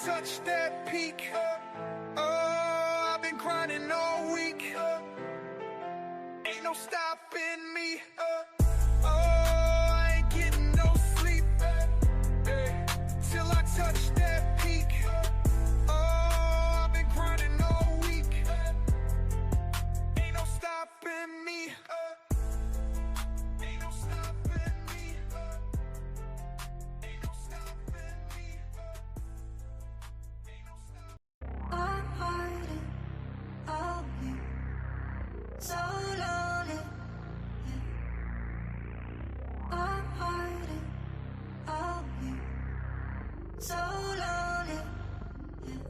touch that peak, I've been grinding all week. Ain't no stopping me. I ain't getting no sleep till I touch that peak. I've been grinding all week. Ain't no stopping me. Ain't no stopping me. Ain't no stopping me. Ain't no stopping. I'm hiding, I'll be so lonely. Yeah. I'm hiding, I'll be so lonely. Yeah.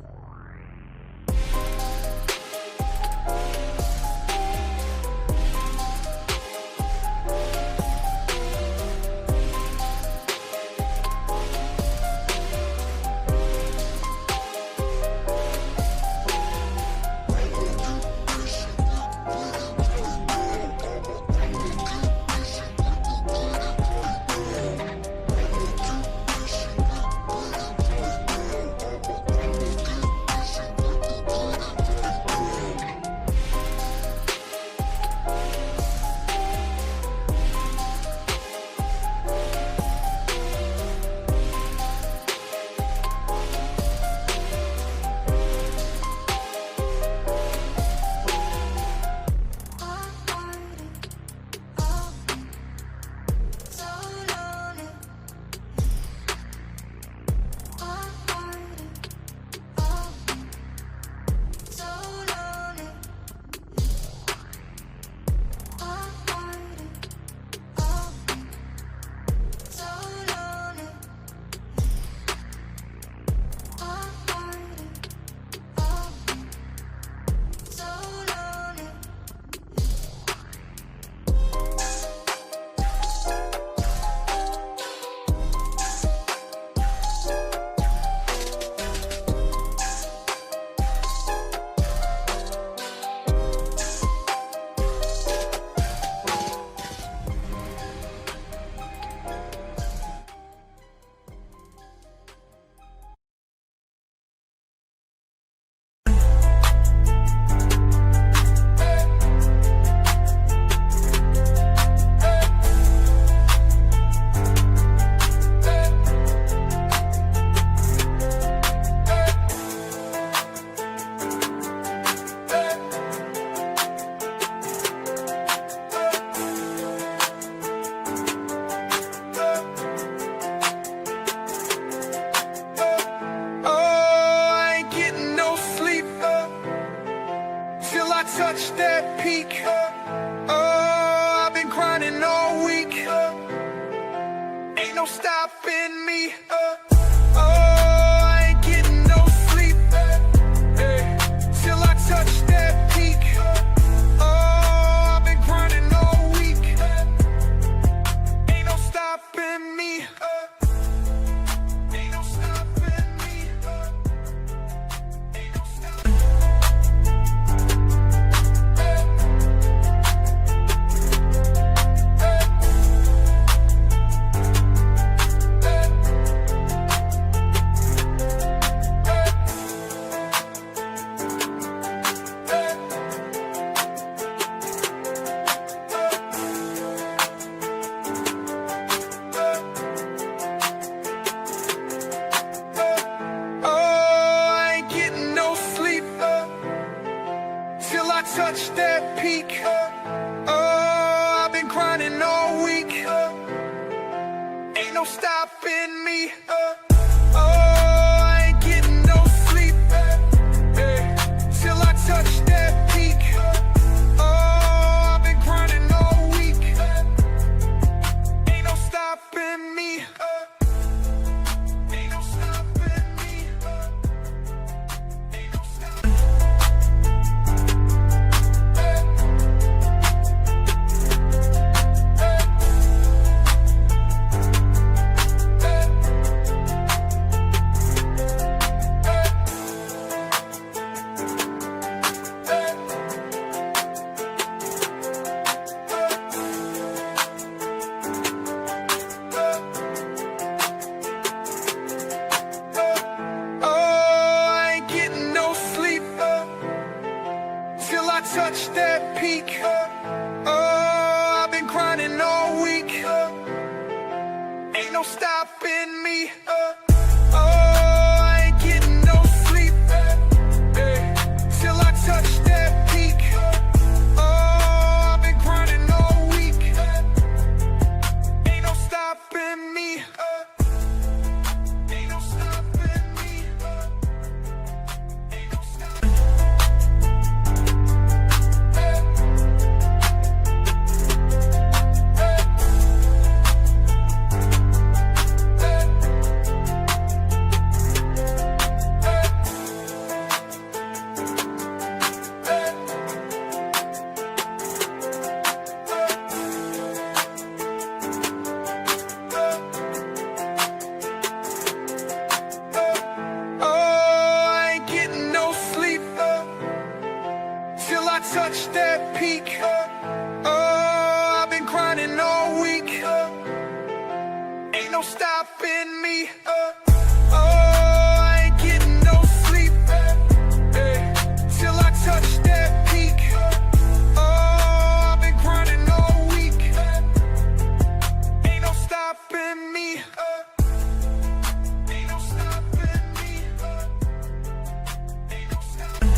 Touch that peak. I've been grinding all week. Ain't no stopping me. I ain't getting no sleep till I touch that peak. I've been grinding all week. Ain't no stopping me. Ain't no stopping me. Ain't no stopping me. Touch that peak. I've been grinding all week. Ain't no stopping me. I ain't getting no sleep till I touch that peak. I've been grinding all week. Ain't no stopping me. Ain't no stopping me. Ain't no stopping me. week. Oh, I've been grinding all week. Ain't no stopping me. Oh, I ain't getting no sleep. Till I touch that peak. Oh, I've been grinding all week. Ain't no stopping me. Ain't no stopping me. Ain't no stopping me. Touch that peak. Oh, I've been grinding all week. Ain't no stopping me. Oh, I ain't getting no sleep. Till I touch that peak. Oh, I've been grinding all week. Ain't no stopping me. Ain't no stopping me. Ain't no stopping me.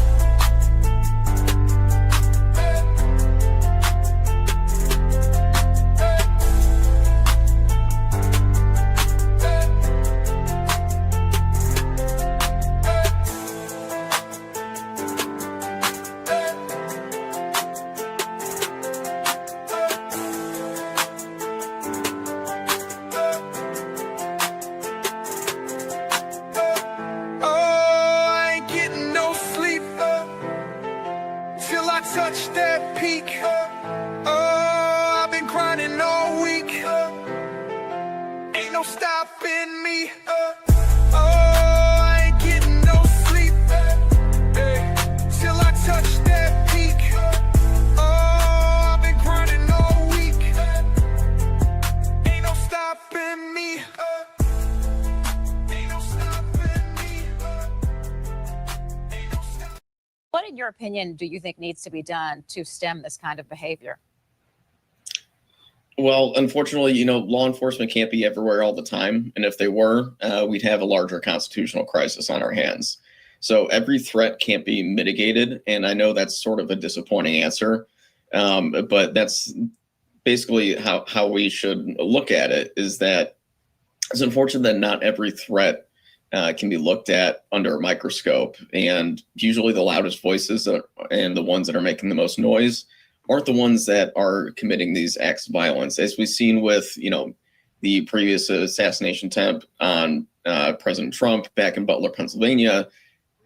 Touch that peak. Oh, I've been grinding all week. Ain't no stopping me. Oh, I ain't getting no sleep. Till I touch that peak. Oh, I've been grinding all week. Ain't no stopping me. Ain't no stopping me. Ain't no stopping me. What, in your opinion, do you think needs to be done to stem this kind of behavior? Well, unfortunately, law enforcement can't be everywhere all the time. And if they were, we'd have a larger constitutional crisis on our hands. So every threat can't be mitigated. And I know that's sort of a disappointing answer, but that's basically how we should look at it, is that it's unfortunate that not every threat can be looked at under a microscope, and usually the loudest voices and the ones that are making the most noise aren't the ones that are committing these acts of violence. As we've seen with, the previous assassination attempt on President Trump back in Butler, Pennsylvania,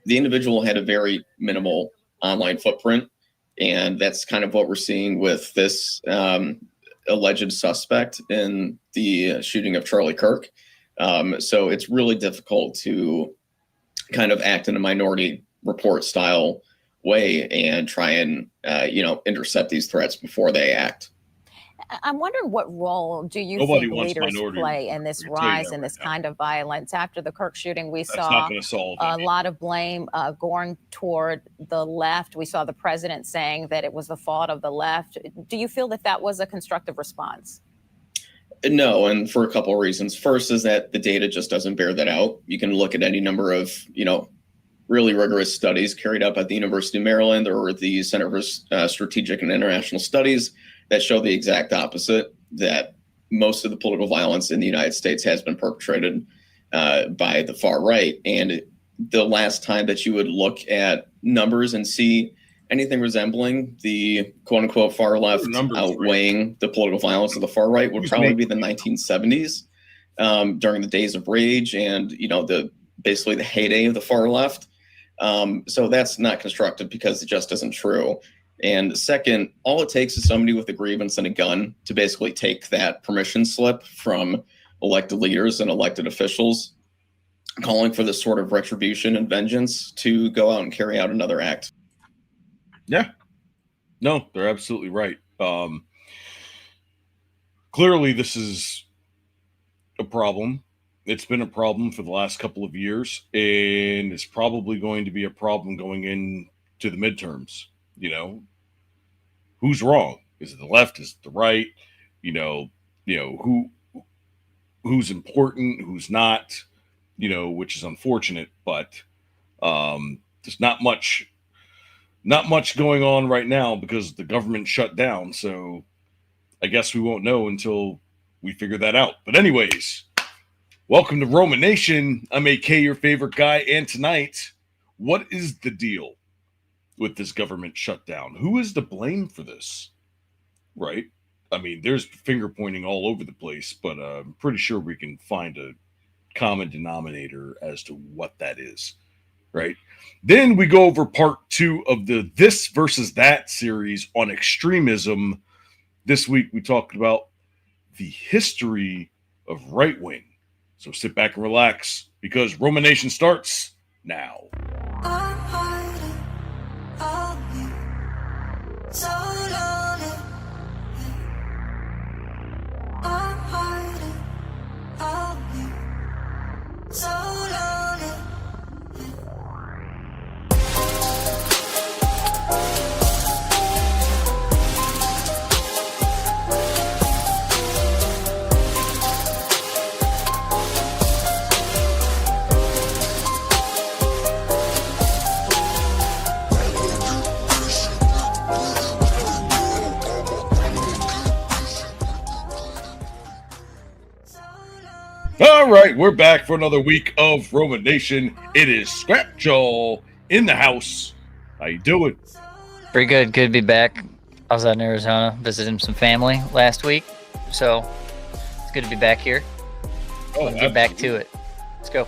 the individual had a very minimal online footprint, and that's kind of what we're seeing with this alleged suspect in the shooting of Charlie Kirk. So it's really difficult to kind of act in a minority report style way and try and, intercept these threats before they act. I'm wondering, what role do you Nobody think wants leaders minority play in report. this I can tell you rise that in right this now. kind of violence? After the Kirk shooting, we That's saw not going to solve a it. lot of blame going toward the left. We saw the president saying that it was the fault of the left. Do you feel that that was a constructive response? No, and for a couple of reasons. First is that the data just doesn't bear that out. You can look at any number of, really rigorous studies carried out at the University of Maryland or the Center for Strategic and International Studies that show the exact opposite, that most of the political violence in the United States has been perpetrated by the far right. And the last time that you would look at numbers and see anything resembling the quote unquote far left outweighing the political violence of the far right would probably be the 1970s, during the days of rage and, basically the heyday of the far left. So that's not constructive because it just isn't true. And second, all it takes is somebody with a grievance and a gun to basically take that permission slip from elected leaders and elected officials calling for this sort of retribution and vengeance to go out and carry out another act. Yeah. No, they're absolutely right. Clearly, this is a problem. It's been a problem for the last couple of years, and it's probably going to be a problem going into the midterms. who's wrong? Is it the left? Is it the right? Who's important, who's not, which is unfortunate, but there's not much going on right now because the government shut down. So I guess we won't know until we figure that out. But anyways, welcome to ROMA Nation. I'm AK, your favorite guy. And tonight, what is the deal with this government shutdown? Who is to blame for this? Right? I mean, there's finger pointing all over the place, but I'm pretty sure we can find a common denominator as to what that is. Right? Then we go over part 2 of the This versus That series on extremism. This week we talked about the history of right wing. So sit back and relax because ROMA Nation starts now. I'm hiding all you so lonely. I'm hiding all you so lonely. All right, we're back for another week of ROMA Nation. It is Scrap Jaw in the house. How you doing? Pretty good. Good to be back. I was out in Arizona visiting some family last week, so it's good to be back here. Oh, Let's get back to it. Let's go.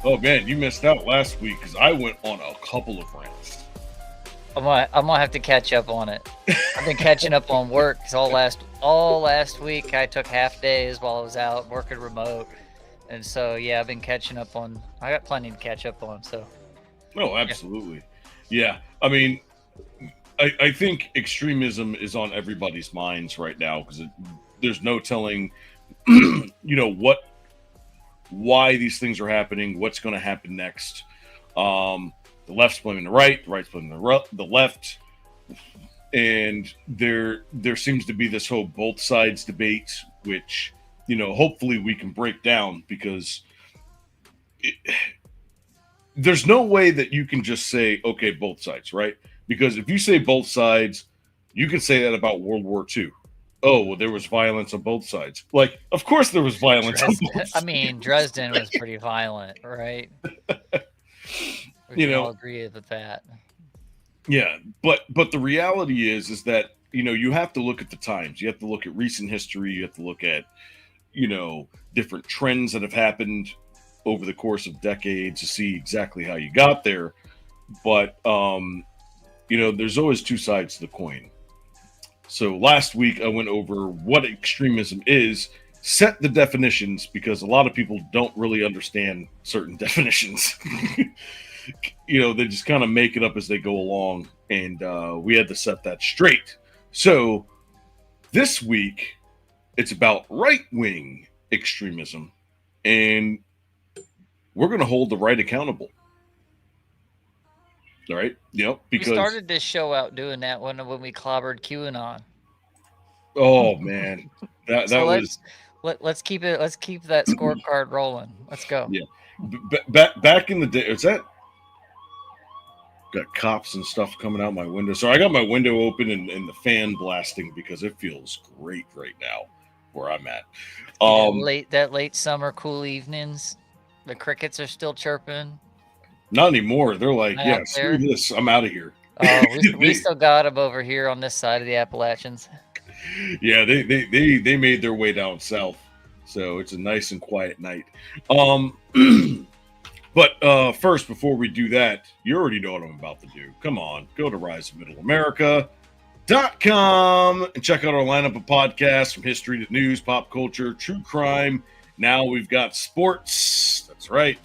Oh man, you missed out last week because I went on a couple of rants. I'm gonna have to catch up on it. I've been catching up on work 'cause all last week I took half days while I was out working remote, and so yeah, I've been catching up on. I got plenty to catch up on. So. Oh, absolutely. Yeah, I mean, I think extremism is on everybody's minds right now because there's no telling, why these things are happening, what's going to happen next. The left's blaming the right blaming the left, and there seems to be this whole both sides debate, which hopefully we can break down because there's no way that you can just say okay both sides, right? Because if you say both sides, you can say that about World War II. Oh, well, there was violence on both sides. Like, of course there was violence on both sides. I mean, Dresden was pretty violent, right? We can all agree with that. Yeah, but the reality is that you have to look at the times. You have to look at recent history. You have to look at different trends that have happened over the course of decades to see exactly how you got there. But there's always two sides to the coin. So last week I went over what extremism is, set the definitions because a lot of people don't really understand certain definitions. They just kind of make it up as they go along, and we had to set that straight. So this week it's about right-wing extremism, and we're going to hold the right accountable. All right, because we started this show out doing that when we clobbered QAnon. Oh man, that so was. Let's keep that scorecard rolling. Let's go. Yeah, back in the day, is that got cops and stuff coming out my window? So I got my window open and the fan blasting because it feels great right now where I'm at. Late summer cool evenings, the crickets are still chirping. Not anymore. They're like, yeah, screw this. I'm out of here. Oh, we still got them over here on this side of the Appalachians. Yeah, they made their way down south, so it's a nice and quiet night. But first, before we do that, you already know what I'm about to do. Come on, go to riseofmiddleamerica.com and check out our lineup of podcasts from history to news, pop culture, true crime. Now we've got sports. That's right.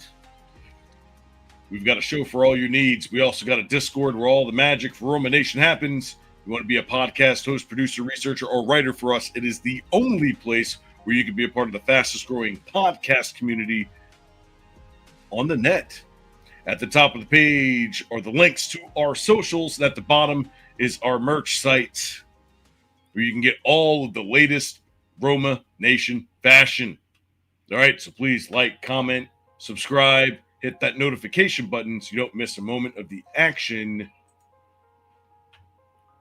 We've got a show for all your needs. We also got a Discord where all the magic for ROMA Nation happens. You want to be a podcast host, producer, researcher, or writer for us, it is the only place where you can be a part of the fastest growing podcast community on the net. At the top of the page are the links to our socials. And at the bottom is our merch site. where you can get all of the latest Roma Nation fashion. All right, so please like, comment, subscribe, hit that notification button so you don't miss a moment of the action.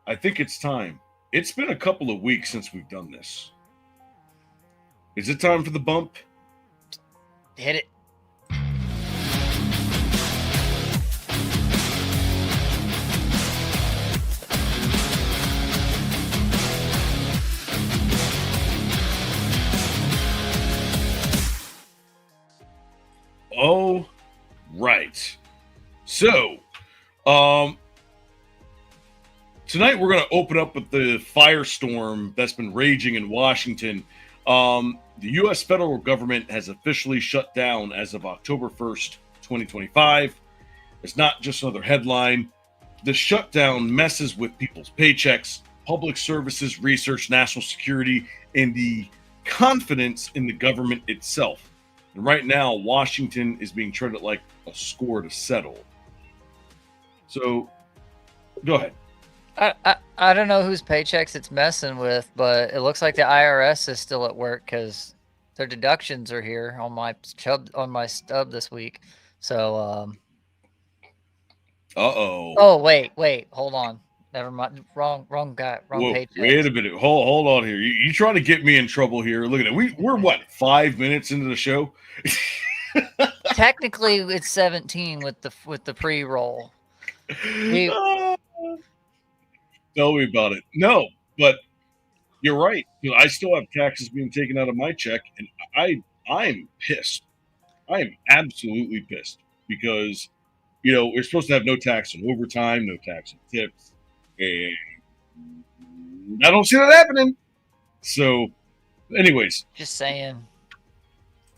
I think it's time. It's been a couple of weeks since we've done this. Is it time for the bump? Hit it. Oh, right. So, tonight we're going to open up with the firestorm that's been raging in Washington. The U.S. federal government has officially shut down as of October 1st, 2025. It's not just another headline. The shutdown messes with people's paychecks, public services, research, national security, and the confidence in the government itself. And right now, Washington is being treated like a score to settle. So, go ahead. I don't know whose paychecks it's messing with, but it looks like the IRS is still at work because their deductions are here on my stub this week. So, Uh-oh. oh wait, hold on. Never mind. Wrong guy. Wrong paycheck. Wait a minute. Hold on here. You trying to get me in trouble here? Look at it. We're what, 5 minutes into the show? Technically, it's 17 with the pre-roll. Tell me about it. No, but you're right. You know, I still have taxes being taken out of my check, and I'm pissed. I am absolutely pissed because we're supposed to have no tax on overtime, no tax on tips, and I don't see that happening. So, anyways, Just saying.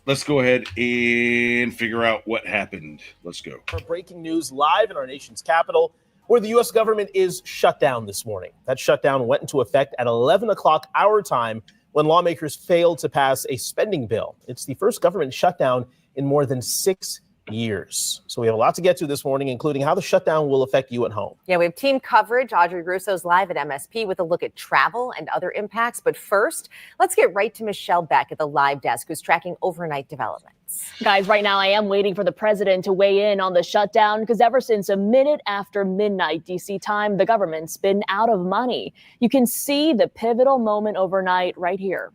let's go ahead and figure out what happened. Let's go. For breaking news live in our nation's capital, where the U.S. government is shut down this morning. That shutdown went into effect at 11 o'clock our time when lawmakers failed to pass a spending bill. It's the first government shutdown in more than 6 years. So we have a lot to get to this morning, including how the shutdown will affect you at home. Yeah, we have team coverage. Audrey Russo's live at MSP with a look at travel and other impacts. But first, let's get right to Michelle Beck at the live desk, who's tracking overnight developments. Guys, right now I am waiting for the president to weigh in on the shutdown because ever since a minute after midnight D.C. time, the government's been out of money. You can see the pivotal moment overnight right here.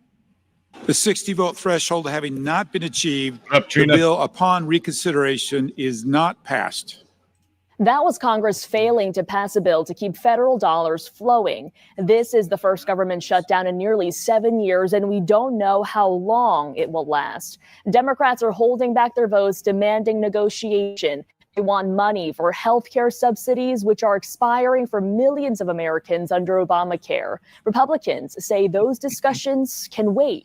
The 60-vote threshold having not been achieved, Up, the bill upon reconsideration is not passed. That was Congress failing to pass a bill to keep federal dollars flowing. This is the first government shutdown in nearly 7 years, and we don't know how long it will last. Democrats are holding back their votes, demanding negotiation. They want money for health care subsidies, which are expiring for millions of Americans under Obamacare. Republicans say those discussions can wait.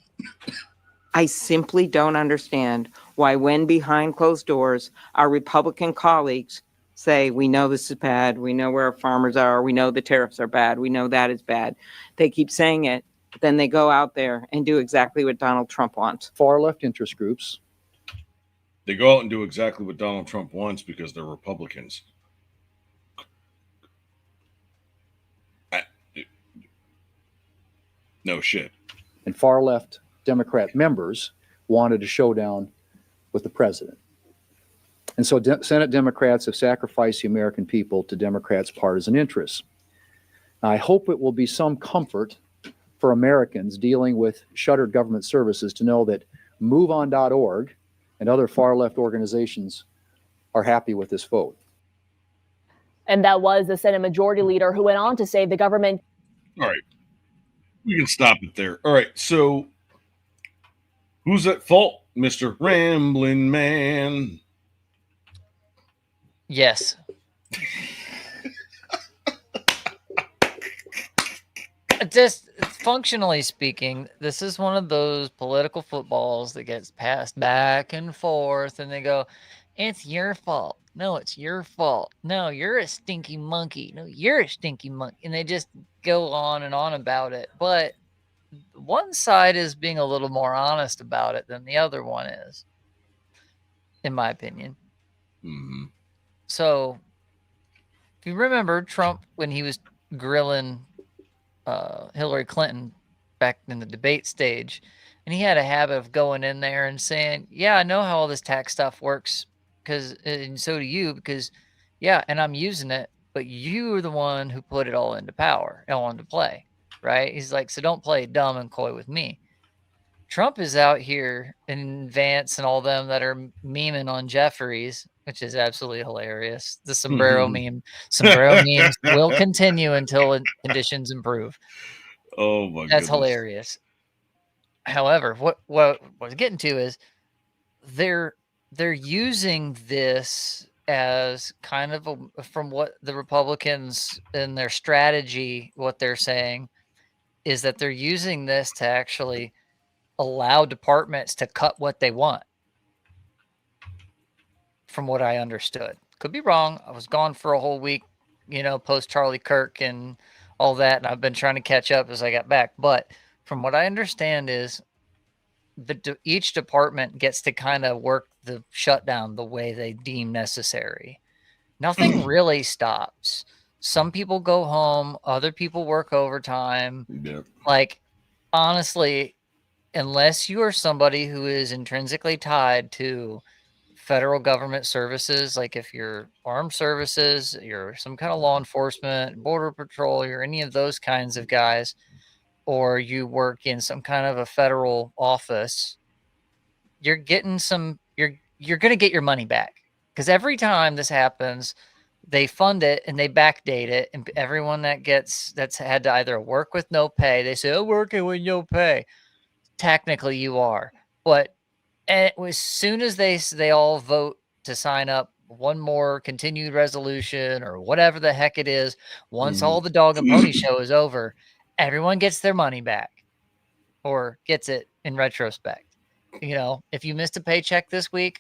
I simply don't understand why, when behind closed doors, our Republican colleagues say, we know this is bad, we know where our farmers are, we know the tariffs are bad, we know that is bad. They keep saying it, but then they go out there and do exactly what Donald Trump wants. Far left interest groups. They go out and do exactly what Donald Trump wants because they're Republicans. No shit. And far left Democrat members wanted a showdown with the president. And so Senate Democrats have sacrificed the American people to Democrats' partisan interests. Now, I hope it will be some comfort for Americans dealing with shuttered government services to know that MoveOn.org and other far left organizations are happy with this vote. And that was the Senate Majority Leader who went on to say the government. All right. We can stop it there. All right. So who's at fault, Mr. Ramblin' Man? Yes. Just functionally speaking, this is one of those political footballs that gets passed back and forth, and they go, it's your fault. No, it's your fault. No, you're a stinky monkey. No, you're a stinky monkey. And they just go on and on about it. But one side is being a little more honest about it than the other one is, in my opinion. Mm-hmm. So, if you remember Trump when he was grilling Hillary Clinton back in the debate stage, and he had a habit of going in there and saying, "Yeah, I know how all this tax stuff works, because and so do you, because yeah, and I'm using it, but you are the one who put it all into power, all into play, right?" He's like, "So don't play dumb and coy with me." Trump is out here, and Vance and all them that are memeing on Jeffries, which is absolutely hilarious. The sombrero meme, sombrero memes will continue until conditions improve. Oh my That's goodness. hilarious. However, what I was getting to is they're using this as kind of from what the Republicans in their strategy, what they're saying is that they're using this to actually allow departments to cut what they want, from what I understood. Could be wrong. I was gone for a whole week, post Charlie Kirk and all that, and I've been trying to catch up as I got back. But from what I understand is each department gets to kind of work the shutdown the way they deem necessary. Nothing really stops. Some people go home, other people work overtime. Yeah. Like, honestly, unless you are somebody who is intrinsically tied to federal government services, like if you're armed services, you're some kind of law enforcement, border patrol, you're any of those kinds of guys, or you work in some kind of a federal office, you're getting you're going to get your money back, because every time this happens, they fund it and they backdate it, and everyone that's had to either work with no pay, they say, "Oh, working with no pay." Technically you are, but as soon as they all vote to sign up one more continued resolution or whatever the heck it is, once all the dog and pony show is over, everyone gets their money back, or gets it in retrospect. If you missed a paycheck this week,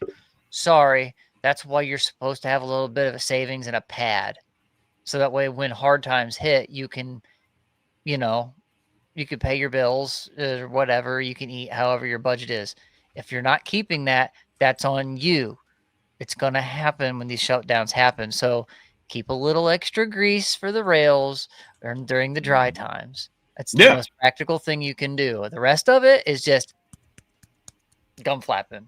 sorry, that's why you're supposed to have a little bit of a savings and a pad, so that way when hard times hit, you can, you could pay your bills or whatever. You can eat however your budget is. If you're not keeping that, that's on you. It's going to happen when these shutdowns happen. So keep a little extra grease for the rails during the dry times. That's the most practical thing you can do. The rest of it is just gum flapping.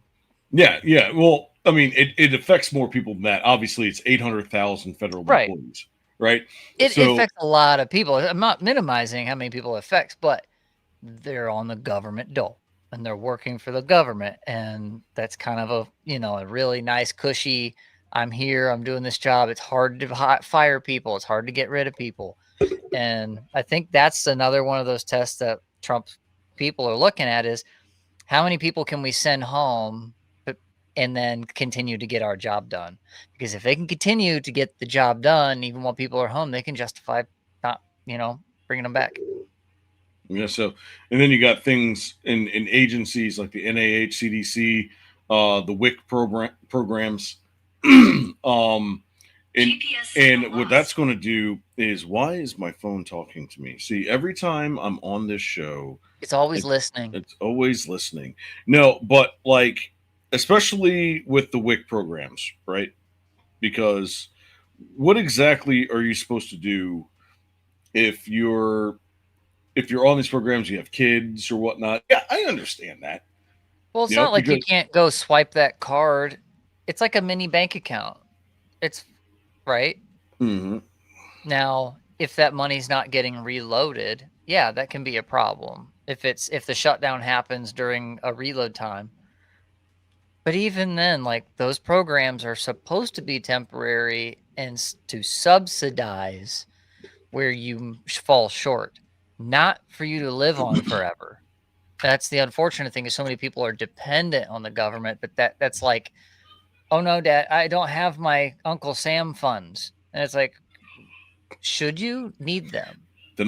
Yeah, yeah. Well, I mean, it affects more people than that. Obviously, it's 800,000 federal employees, right? It affects a lot of people. I'm not minimizing how many people it affects, but they're on the government dole and they're working for the government. And that's kind of a really nice, cushy, I'm here, I'm doing this job. It's hard to fire people. It's hard to get rid of people. And I think that's another one of those tests that Trump people are looking at is how many people can we send home and then continue to get our job done? Because if they can continue to get the job done, even while people are home, they can justify not, bringing them back. Yeah. So, and then you got things in agencies like the NIH, CDC, the WIC programs. And what that's going to do is, why is my phone talking to me? See, every time I'm on this show, it's always listening. It's always listening. No, but like, especially with the WIC programs, right? Because what exactly are you supposed to do if you're on these programs, you have kids or whatnot? Yeah, I understand that. Well, it's not like you can't go swipe that card. It's like a mini bank account. It's right. Mm-hmm. Now, if that money's not getting reloaded, yeah, that can be a problem. If the shutdown happens during a reload time. But even then, like, those programs are supposed to be temporary and to subsidize where you fall short, not for you to live on forever. That's the unfortunate thing, is so many people are dependent on the government, but that's like, oh no, Dad, I don't have my Uncle Sam funds. And it's like, should you need them? The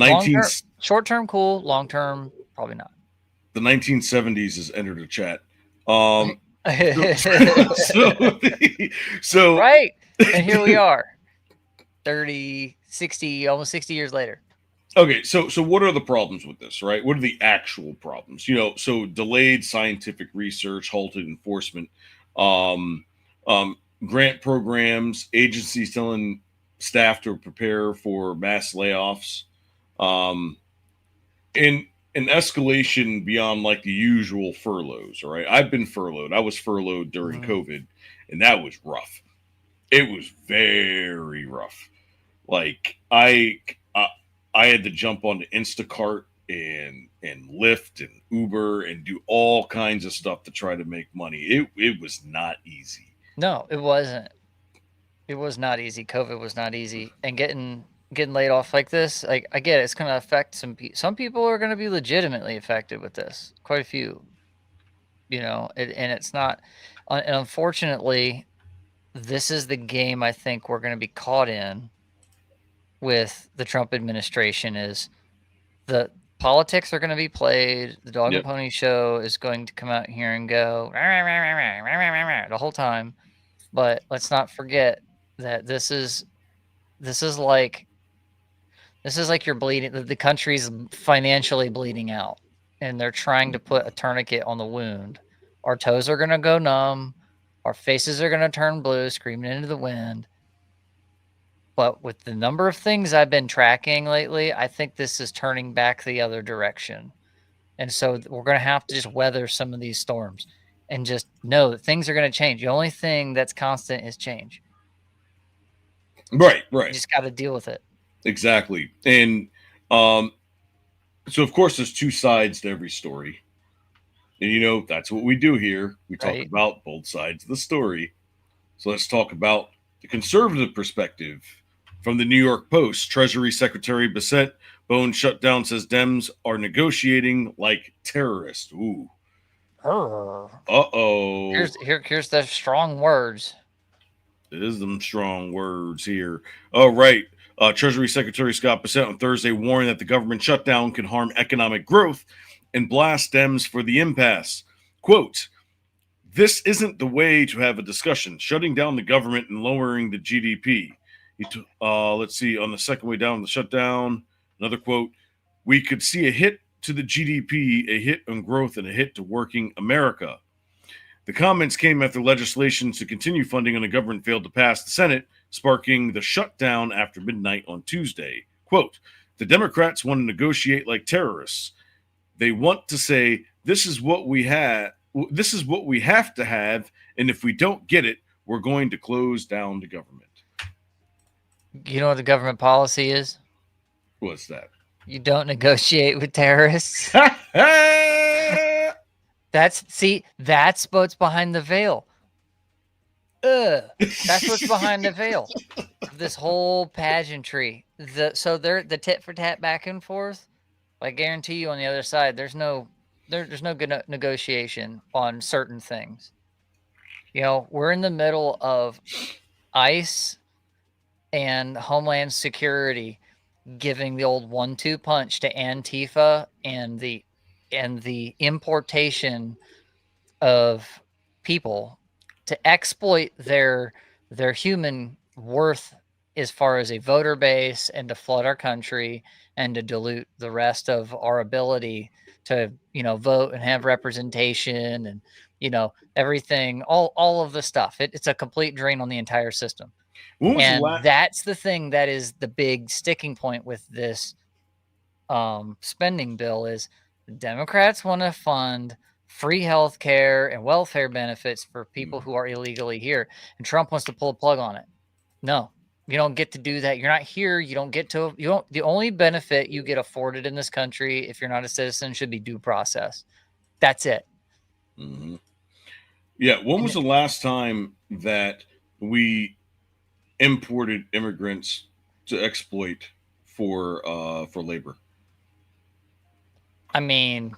short-term, cool. Long-term, probably not. The 1970s has entered the chat. So right. And here we are 30, 60, almost 60 years later. Okay. So what are the problems with this, right? What are the actual problems? So delayed scientific research, halted enforcement, grant programs, agencies telling staff to prepare for mass layoffs, in an escalation beyond like the usual furloughs, right? I've been furloughed. I was furloughed during COVID, and that was rough. It was very rough. Like I had to jump onto Instacart and Lyft and Uber and do all kinds of stuff to try to make money. It was not easy. No, it wasn't. It was not easy. COVID was not easy, and getting laid off like this, like I get it, it's going to affect some people. Some people are going to be legitimately affected with this. Quite a few, and it's not. And unfortunately, this is the game I think we're going to be caught in with the Trump administration. Is the politics are going to be played. The dog and pony show is going to come out here and go the whole time. But let's not forget that this is like you're bleeding. The country's financially bleeding out, and they're trying to put a tourniquet on the wound. Our toes are going to go numb. Our faces are going to turn blue, screaming into the wind. But with the number of things I've been tracking lately, I think this is turning back the other direction. And so we're going to have to just weather some of these storms and just know that things are going to change. The only thing that's constant is change. Right. You just got to deal with it. Exactly. And so, of course, there's two sides to every story. And, that's what we do here. We talk about both sides of the story. So let's talk about the conservative perspective. From the New York Post, Treasury Secretary Bissett, Bone shutdown, says Dems are negotiating like terrorists. Ooh. Uh-oh. Here's the strong words. There's them strong words here. All right. Treasury Secretary Scott Bissett on Thursday warned that the government shutdown can harm economic growth and blast Dems for the impasse. Quote, "This isn't the way to have a discussion, shutting down the government and lowering the GDP. Let's see, on the second way down the shutdown, another quote, "We could see a hit to the GDP, a hit on growth, and a hit to working America." The comments came after legislation to continue funding on the government failed to pass the Senate, sparking the shutdown after midnight on Tuesday. Quote, "The Democrats want to negotiate like terrorists. They want to say, this is what we have to have, and if we don't get it, we're going to close down the government." You know what the government policy is? What's that? You don't negotiate with terrorists. That's what's behind the veil. That's what's behind the veil. This whole pageantry. So they're the tit for tat back and forth. I guarantee you on the other side, there's no good negotiation on certain things. We're in the middle of ICE and Homeland Security giving the old 1-2 punch to Antifa and the importation of people to exploit their human worth as far as a voter base and to flood our country and to dilute the rest of our ability to vote and have representation and everything, all of the stuff. It's a complete drain on the entire system. And that's the thing that is the big sticking point with this spending bill is the Democrats want to fund free health care and welfare benefits for people who are illegally here. And Trump wants to pull a plug on it. No, you don't get to do that. You're not here. The only benefit you get afforded in this country if you're not a citizen should be due process. That's it. Mm-hmm. Yeah. When was the last time that we imported immigrants to exploit for labor? I mean,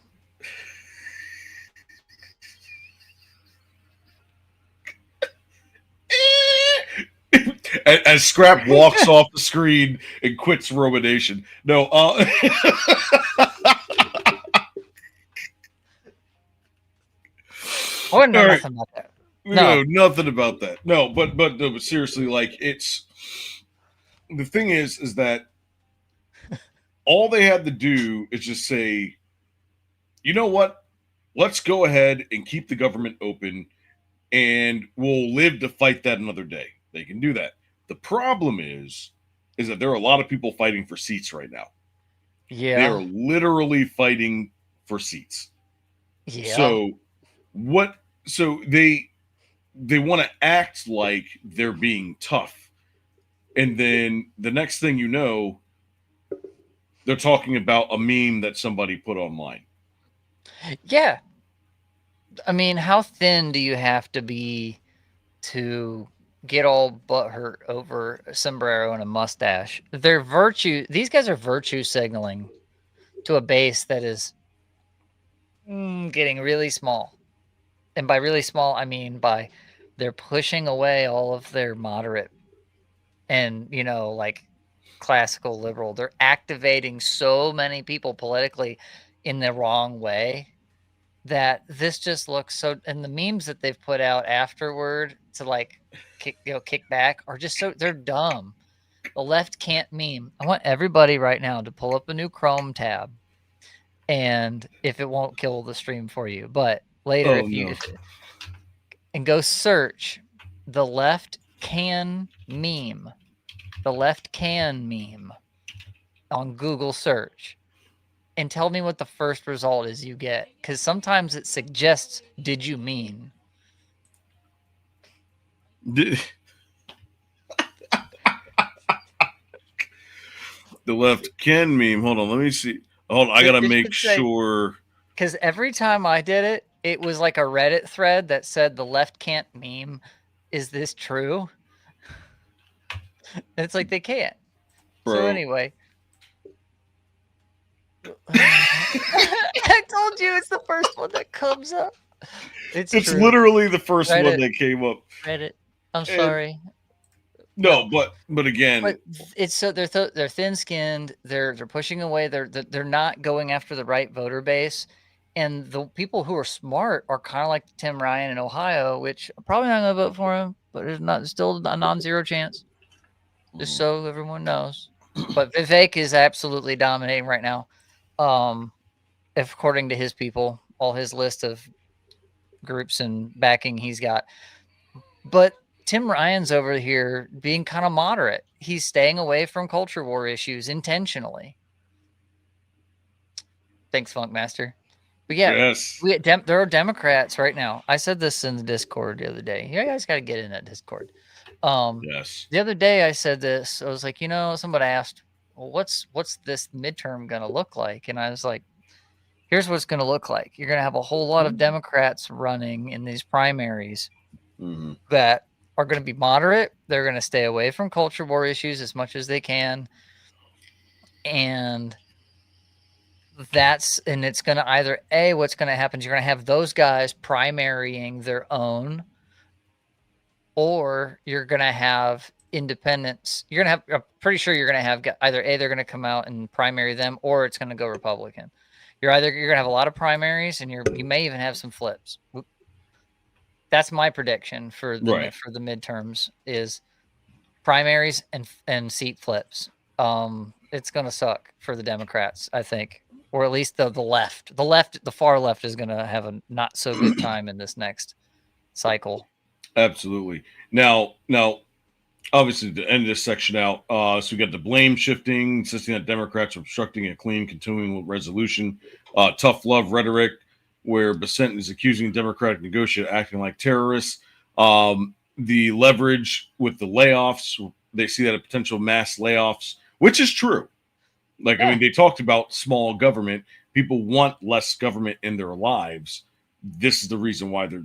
as Scrap walks off the screen and quits ROMA Nation. No, I wouldn't know nothing about that. No, nothing about that. No, but seriously, like it's the thing is that all they had to do is just say, you know what? Let's go ahead and keep the government open, and we'll live to fight that another day. They can do that. The problem is that there are a lot of people fighting for seats right now. Yeah. They are literally fighting for seats. Yeah. So what? So they want to act like they're being tough, and then the next thing you know, they're talking about a meme that somebody put online. Yeah. I mean, how thin do you have to be to get all butthurt over a sombrero and a mustache? These guys are virtue signaling to a base that is getting really small. And by really small, I mean by they're pushing away all of their moderate and, like classical liberal. They're activating so many people politically in the wrong way that this just looks so, and the memes that they've put out afterward to like kick back are just so, they're dumb. The left can't meme. I want everybody right now to pull up a new Chrome tab, and if it won't kill the stream for you, but later and go search the left can meme. The left can meme on Google search and tell me what the first result is you get, because sometimes it suggests, did you mean? The left can meme. Hold on, let me see. Hold on, I gotta make sure. Because every time I did it, it was like a Reddit thread that said the left can't meme. Is this true? It's like they can't. Bro. So anyway. I told you it's the first one that comes up. It's true. Literally the first Reddit. one that came up. Reddit. I'm sorry. No, but again, but it's so they're thin-skinned. They're pushing away. They're not going after the right voter base, and the people who are smart are kind of like Tim Ryan in Ohio, which I'm probably not going to vote for him, but it's still a non-zero chance. Just so everyone knows. But Vivek is absolutely dominating right now. According to his people, all his list of groups and backing he's got. But Tim Ryan's over here being kind of moderate. He's staying away from culture war issues intentionally. Thanks, Funkmaster. But yeah, yes. There are Democrats right now. I said this in the Discord the other day. You guys got to get in that Discord. Yes. The other day I said this. I was like, somebody asked, well, what's this midterm going to look like? And I was like, here's what it's going to look like. You're going to have a whole lot of Democrats running in these primaries that are going to be moderate. They're going to stay away from culture war issues as much as they can. And it's going to either what's going to happen is you're going to have those guys primarying their own, or you're going to have independents. I'm pretty sure you're going to have either they're going to come out and primary them, or it's going to go Republican. You're going to have a lot of primaries, and you may even have some flips. That's my prediction for the midterms is primaries and seat flips. It's going to suck for the Democrats, I think, or at least the left. The far left is going to have a not so good time in this next cycle. Absolutely. Now, obviously, to end this section out, so we got the blame shifting, insisting that Democrats are obstructing a clean, continuing resolution, tough love rhetoric, where Bessent is accusing Democratic negotiators acting like terrorists. The leverage with the layoffs, they see that a potential mass layoffs, which is true. Like, I mean, they talked about small government. People want less government in their lives. This is the reason why they're,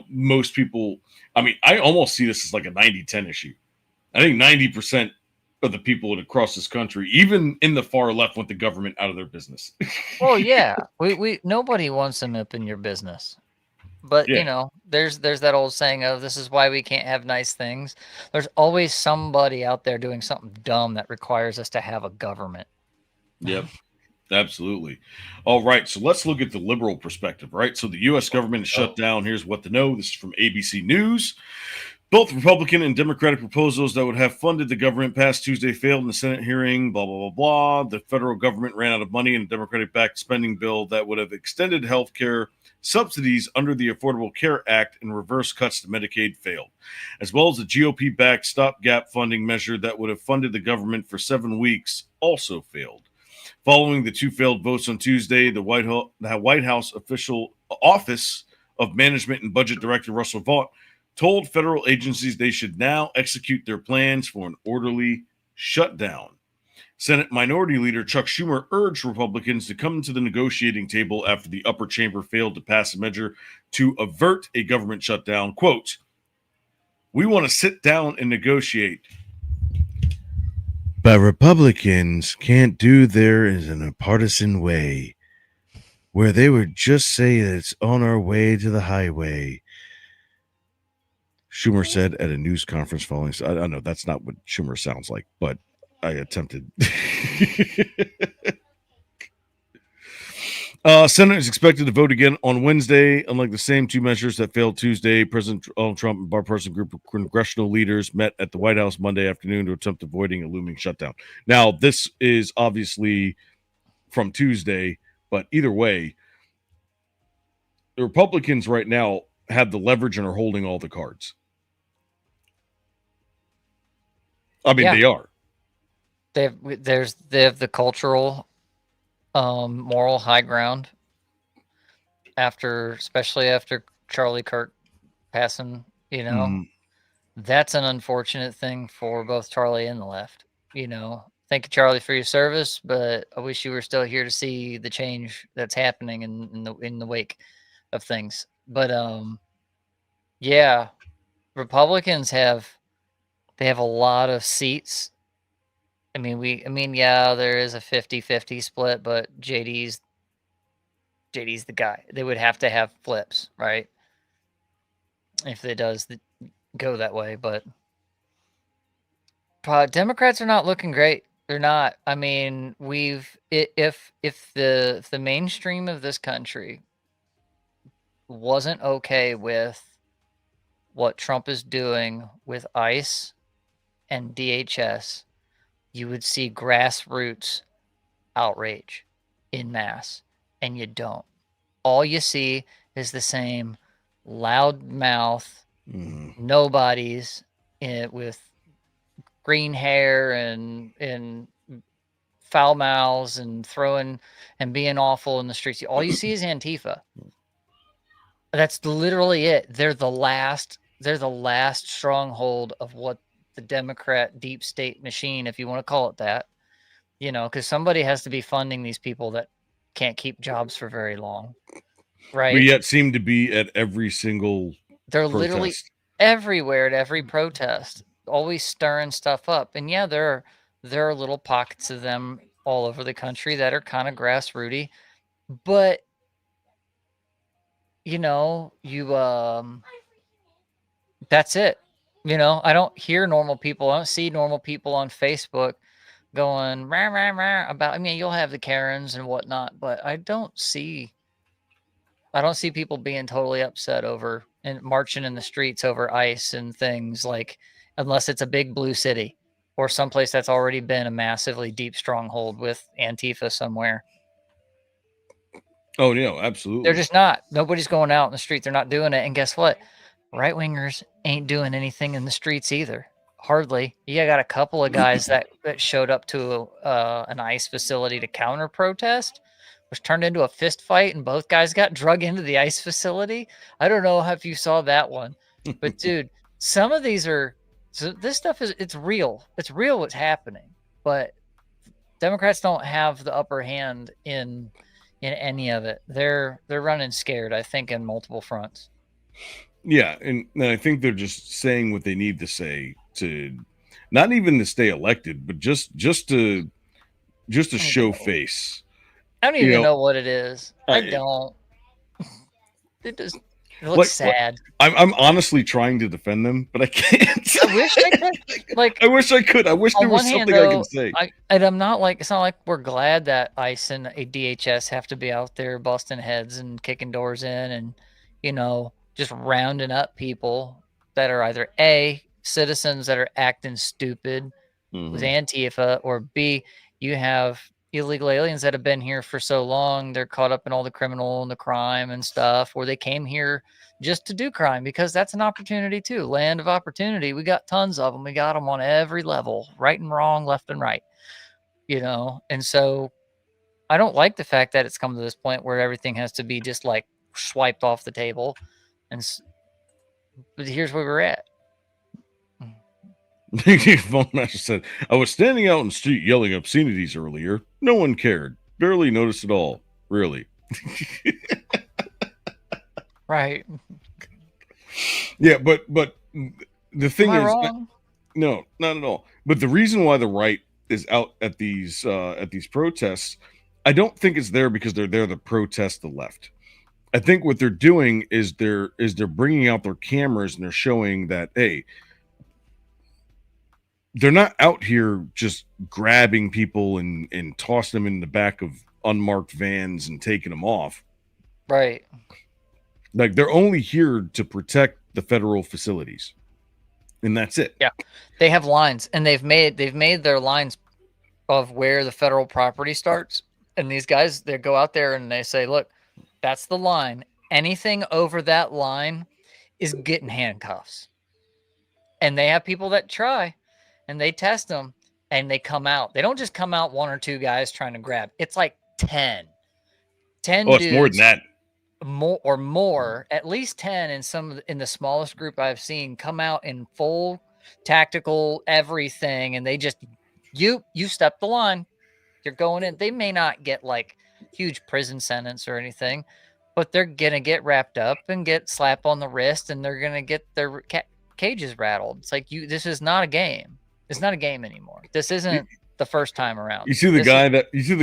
most people, I mean, I almost see this as like a 90-10 issue. I think 90% of the people across this country, even in the far left, want the government out of their business. Well, yeah, we nobody wants them up in your business, but there's that old saying of this is why we can't have nice things. There's always somebody out there doing something dumb that requires us to have a government. Yep. Absolutely. All right. So let's look at the liberal perspective, right? So the U.S. government is shut down. Here's what to know. This is from ABC News. Both Republican and Democratic proposals that would have funded the government past Tuesday failed in the Senate hearing, blah, blah, blah, blah. The federal government ran out of money in a Democratic-backed spending bill that would have extended health care subsidies under the Affordable Care Act and reverse cuts to Medicaid failed, as well as a GOP-backed stopgap funding measure that would have funded the government for 7 weeks also failed. Following the two failed votes on Tuesday, the White House official Office of Management and Budget Director Russell Vought told federal agencies they should now execute their plans for an orderly shutdown. Senate Minority Leader Chuck Schumer urged Republicans to come to the negotiating table after the upper chamber failed to pass a measure to avert a government shutdown. Quote, "We want to sit down and negotiate. But Republicans can't do theirs in a partisan way, where they would just say that it's on our way to the highway," Schumer said at a news conference following. I don't know, that's not what Schumer sounds like, but I attempted. Senate is expected to vote again on Wednesday. Unlike the same two measures that failed Tuesday, President Donald Trump and bipartisan group of congressional leaders met at the White House Monday afternoon to attempt avoiding a looming shutdown. Now, this is obviously from Tuesday, but either way, the Republicans right now have the leverage and are holding all the cards. I mean, they are. They have the cultural, moral high ground especially after Charlie Kirk passing. That's an unfortunate thing for both Charlie and the left. Thank you, Charlie, for your service, but I wish you were still here to see the change that's happening in the wake of things. But yeah, Republicans have a lot of seats. Yeah, there is a 50-50 split, but JD's the guy. They would have to have flips, right? If it does go that way, but Democrats are not looking great. They're not. If the mainstream of this country wasn't okay with what Trump is doing with ICE and DHS, you would see grassroots outrage in mass, and you don't. All you see is the same loud mouth nobodies with green hair and foul mouths and throwing and being awful in the streets. All you see is Antifa. That's literally it. They're the last stronghold of what the Democrat deep state machine, if you want to call it that, because somebody has to be funding these people that can't keep jobs for very long, right? But yet seem to be at every single They're protest. Literally everywhere at every protest, always stirring stuff up. And yeah, there are little pockets of them all over the country that are kind of grassrooty, but that's it. I don't hear normal people. I don't see normal people on Facebook going rah, rah, rah about. You'll have the Karens and whatnot, but I don't see people being totally upset over and marching in the streets over ICE and things, like, unless it's a big blue city or someplace that's already been a massively deep stronghold with Antifa somewhere. Oh, yeah, absolutely. They're just not. Nobody's going out in the street. They're not doing it. And guess what? Right-wingers ain't doing anything in the streets either. Hardly. You got a couple of guys that showed up to an ICE facility to counter protest, which turned into a fist fight, and both guys got drug into the ICE facility. I don't know if you saw that one, but dude, some of these this stuff it's real. It's real what's happening, but Democrats don't have the upper hand in any of it. They're running scared, I think, in multiple fronts. Yeah, and I think they're just saying what they need to say to not even to stay elected, but just to show face. I don't even know what it is. I don't. It looks sad. I'm honestly trying to defend them, but I can't. I wish I could. I wish I could. I wish there was something I could say. I'm not like, it's not like we're glad that ICE and a DHS have to be out there busting heads and kicking doors in and, just rounding up people that are either A, citizens that are acting stupid with Antifa, or B, you have illegal aliens that have been here for so long, they're caught up in all the criminal and the crime and stuff, where they came here just to do crime, because that's an opportunity too. Land of opportunity. We got tons of them. We got them on every level, right and wrong, left and right, and so I don't like the fact that it's come to this point where everything has to be just like swiped off the table. But here's where we're at. Phone master said, I was standing out in the street yelling obscenities earlier. No one cared. Barely noticed at all. Really. Right. Yeah, but the thing Am I is, wrong? no, not at all. But the reason why the right is out at these protests, I don't think it's there because they're there to protest the left. I think what they're doing is they're bringing out their cameras and they're showing that, hey, they're not out here just grabbing people and tossing them in the back of unmarked vans and taking them off. Right. Like, they're only here to protect the federal facilities, and that's it. Yeah, they have lines, and they've made their lines of where the federal property starts. And these guys, they go out there and they say, "Look, that's the line. Anything over that line is getting handcuffs." And they have people that try, and they test them, and they come out. They don't just come out one or two guys trying to grab. It's like 10. 10 Oh, it's more than that. More, at least 10 in the smallest group I've seen come out in full tactical everything, and they just you step the line, you're going in. They may not get like huge prison sentence or anything, but they're gonna get wrapped up and get slapped on the wrist, and they're gonna get their cages rattled. It's like, this is not a game. It's not a game anymore. This isn't the first time around. You see the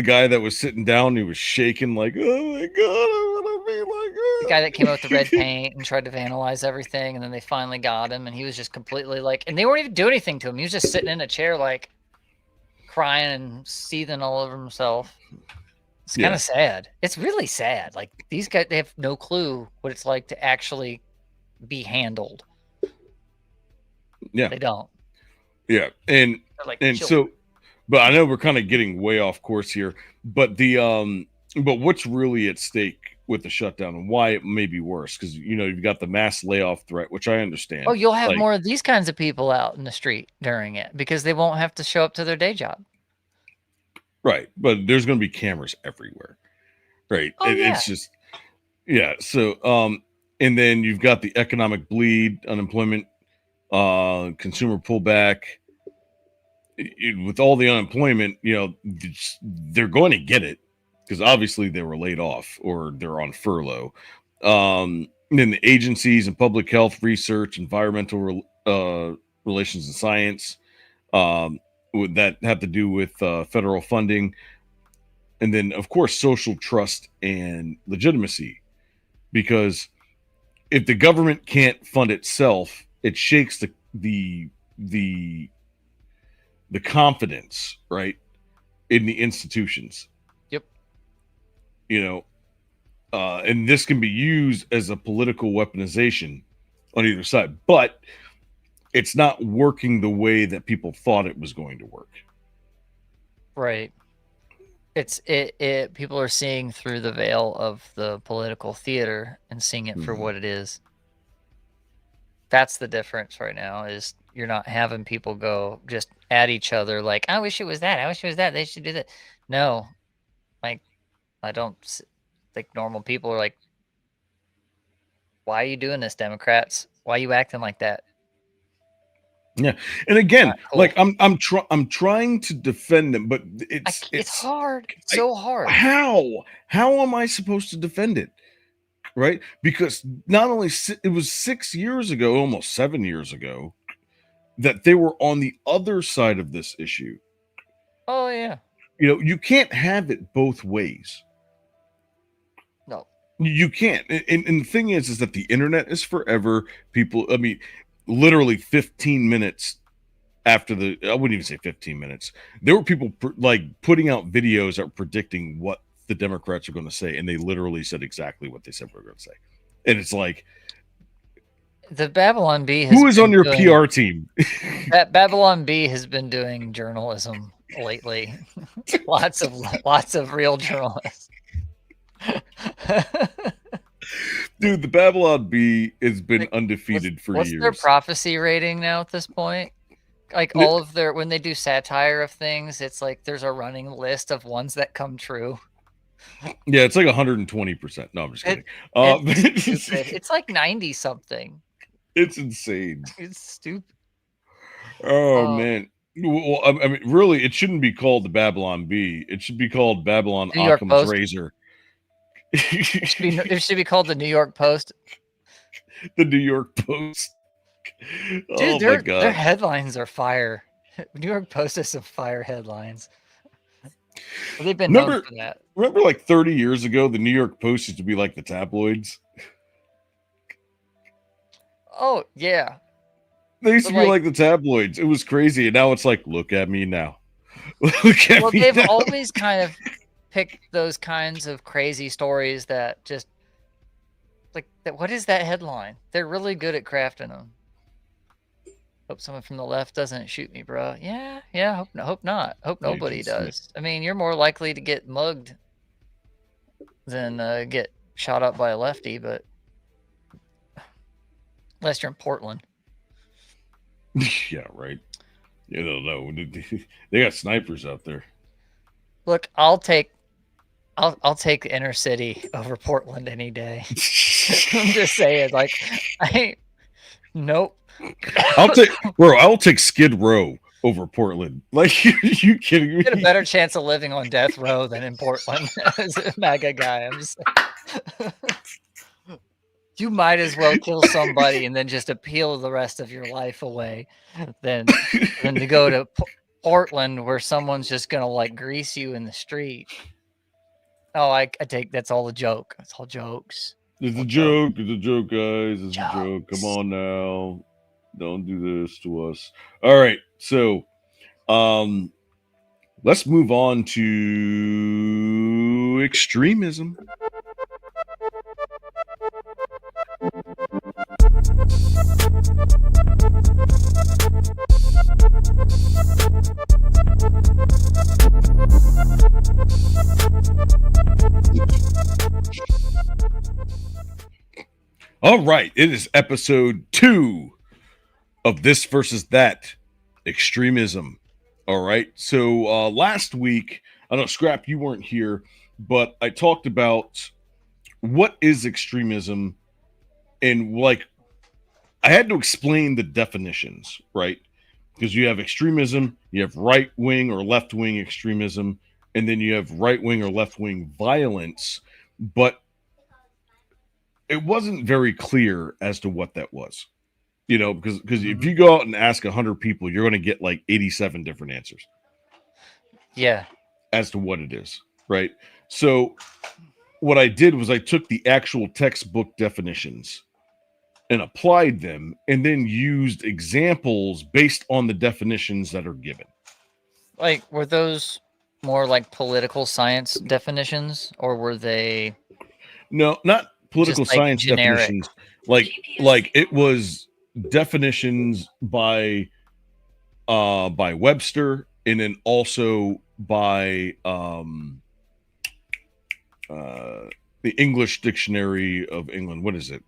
guy that was sitting down, he was shaking like, oh my god, I want to be like that. The guy that came out with the red paint and tried to vandalize everything, and then they finally got him, and he was just completely like, and they weren't even doing anything to him. He was just sitting in a chair, like crying and seething all over himself. It's kind of sad. It's really sad. Like, these guys, they have no clue what it's like to actually be handled. Yeah, they don't. Yeah, and like so, but I know we're kind of getting way off course here. But but what's really at stake with the shutdown and why it may be worse? Because you've got the mass layoff threat, which I understand. Oh, you'll have more of these kinds of people out in the street during it because they won't have to show up to their day job. Right, but there's going to be cameras everywhere. Right, it's just So, and then you've got the economic bleed, unemployment, consumer pullback. With all the unemployment, they're going to get it because obviously they were laid off or they're on furlough. And then the agencies and public health, research, environmental relations and science that have to do with federal funding. And then, of course, social trust and legitimacy, because if the government can't fund itself, it shakes the confidence, right, in the institutions. Yep. And this can be used as a political weaponization on either side, but it's not working the way that people thought it was going to work. Right. People are seeing through the veil of the political theater and seeing it for what it is. That's the difference right now, is you're not having people go just at each other like, I wish it was that. I wish it was that. They should do that. No, like, I don't think normal people are like, why are you doing this, Democrats? Why are you acting like that? Yeah, and again, like I'm trying to defend them, but it's hard. It's so hard. How am I supposed to defend it? Right? Because not only it was 6 years ago, almost 7 years ago, that they were on the other side of this issue. Oh yeah. You can't have it both ways. No, you can't. And the thing is that the internet is forever. People, I mean, literally 15 minutes after I wouldn't even say 15 minutes. There were people putting out videos that were predicting what the Democrats are going to say, and they literally said exactly what they said we were going to say. And it's like, the Babylon Bee who is on your PR team? Babylon Bee has been doing journalism lately. lots of real journalists. Dude, the Babylon Bee has been undefeated for years. What's their prophecy rating now at this point? Like, all of when they do satire of things, it's like there's a running list of ones that come true. Yeah, it's like 120%. No, I'm just kidding. It's stupid. It's like 90 something. It's insane. It's stupid. Oh man. Well, I mean, really, it shouldn't be called the Babylon Bee. It should be called Babylon New York Occam's Post. Razor. It should be called the New York Post. The New York Post. Dude, Oh my their god. headlines are fire. New York Post has some fire headlines. They've been known for that. Remember, like 30 years ago, the New York Post used to be like the tabloids. Oh yeah, They used to be like the tabloids. It was crazy, and now it's like, look at me now. Look at me they've now. always kind of picked those kinds of crazy stories that just like that. What is that headline? They're really good at crafting them. Hope someone from the left doesn't shoot me, bro. Yeah. Hope not. Hope nobody does. I mean, you're more likely to get mugged than get shot up by a lefty, but unless you're in Portland. Yeah, right. You don't know. They got snipers out there. Look, I'll take inner city over Portland any day. I'm just saying, like, nope. I'll take Skid Row over Portland. Like, you kidding me? You get a better chance of living on death row than in Portland as a MAGA guy. I'm just you might as well kill somebody and then just appeal the rest of your life away than to go to Portland where someone's just gonna like grease you in the street. Oh, I take that's all a joke. It's all jokes. It's a joke. It's a joke, guys. It's a joke. Come on now. Don't do this to us. All right. So, let's move on to extremism. All right. It is episode 2 of This Versus That Extremism. All right. So last week, I know, Scrap, you weren't here, but I talked about what is extremism, and like I had to explain the definitions, right? Because you have extremism, you have right-wing or left-wing extremism, and then you have right-wing or left-wing violence, but it wasn't very clear as to what that was. You know, because if you go out and ask 100 people, you're going to get like 87 different answers. Yeah. As to what it is, right? So what I did was I took the actual textbook definitions and applied them and then used examples based on the definitions that are given. Like, were those more like political science definitions, or were they? No, not political just, like, science generic? definitions. Like it was definitions by Webster, and then also by the English Dictionary of England. What is it?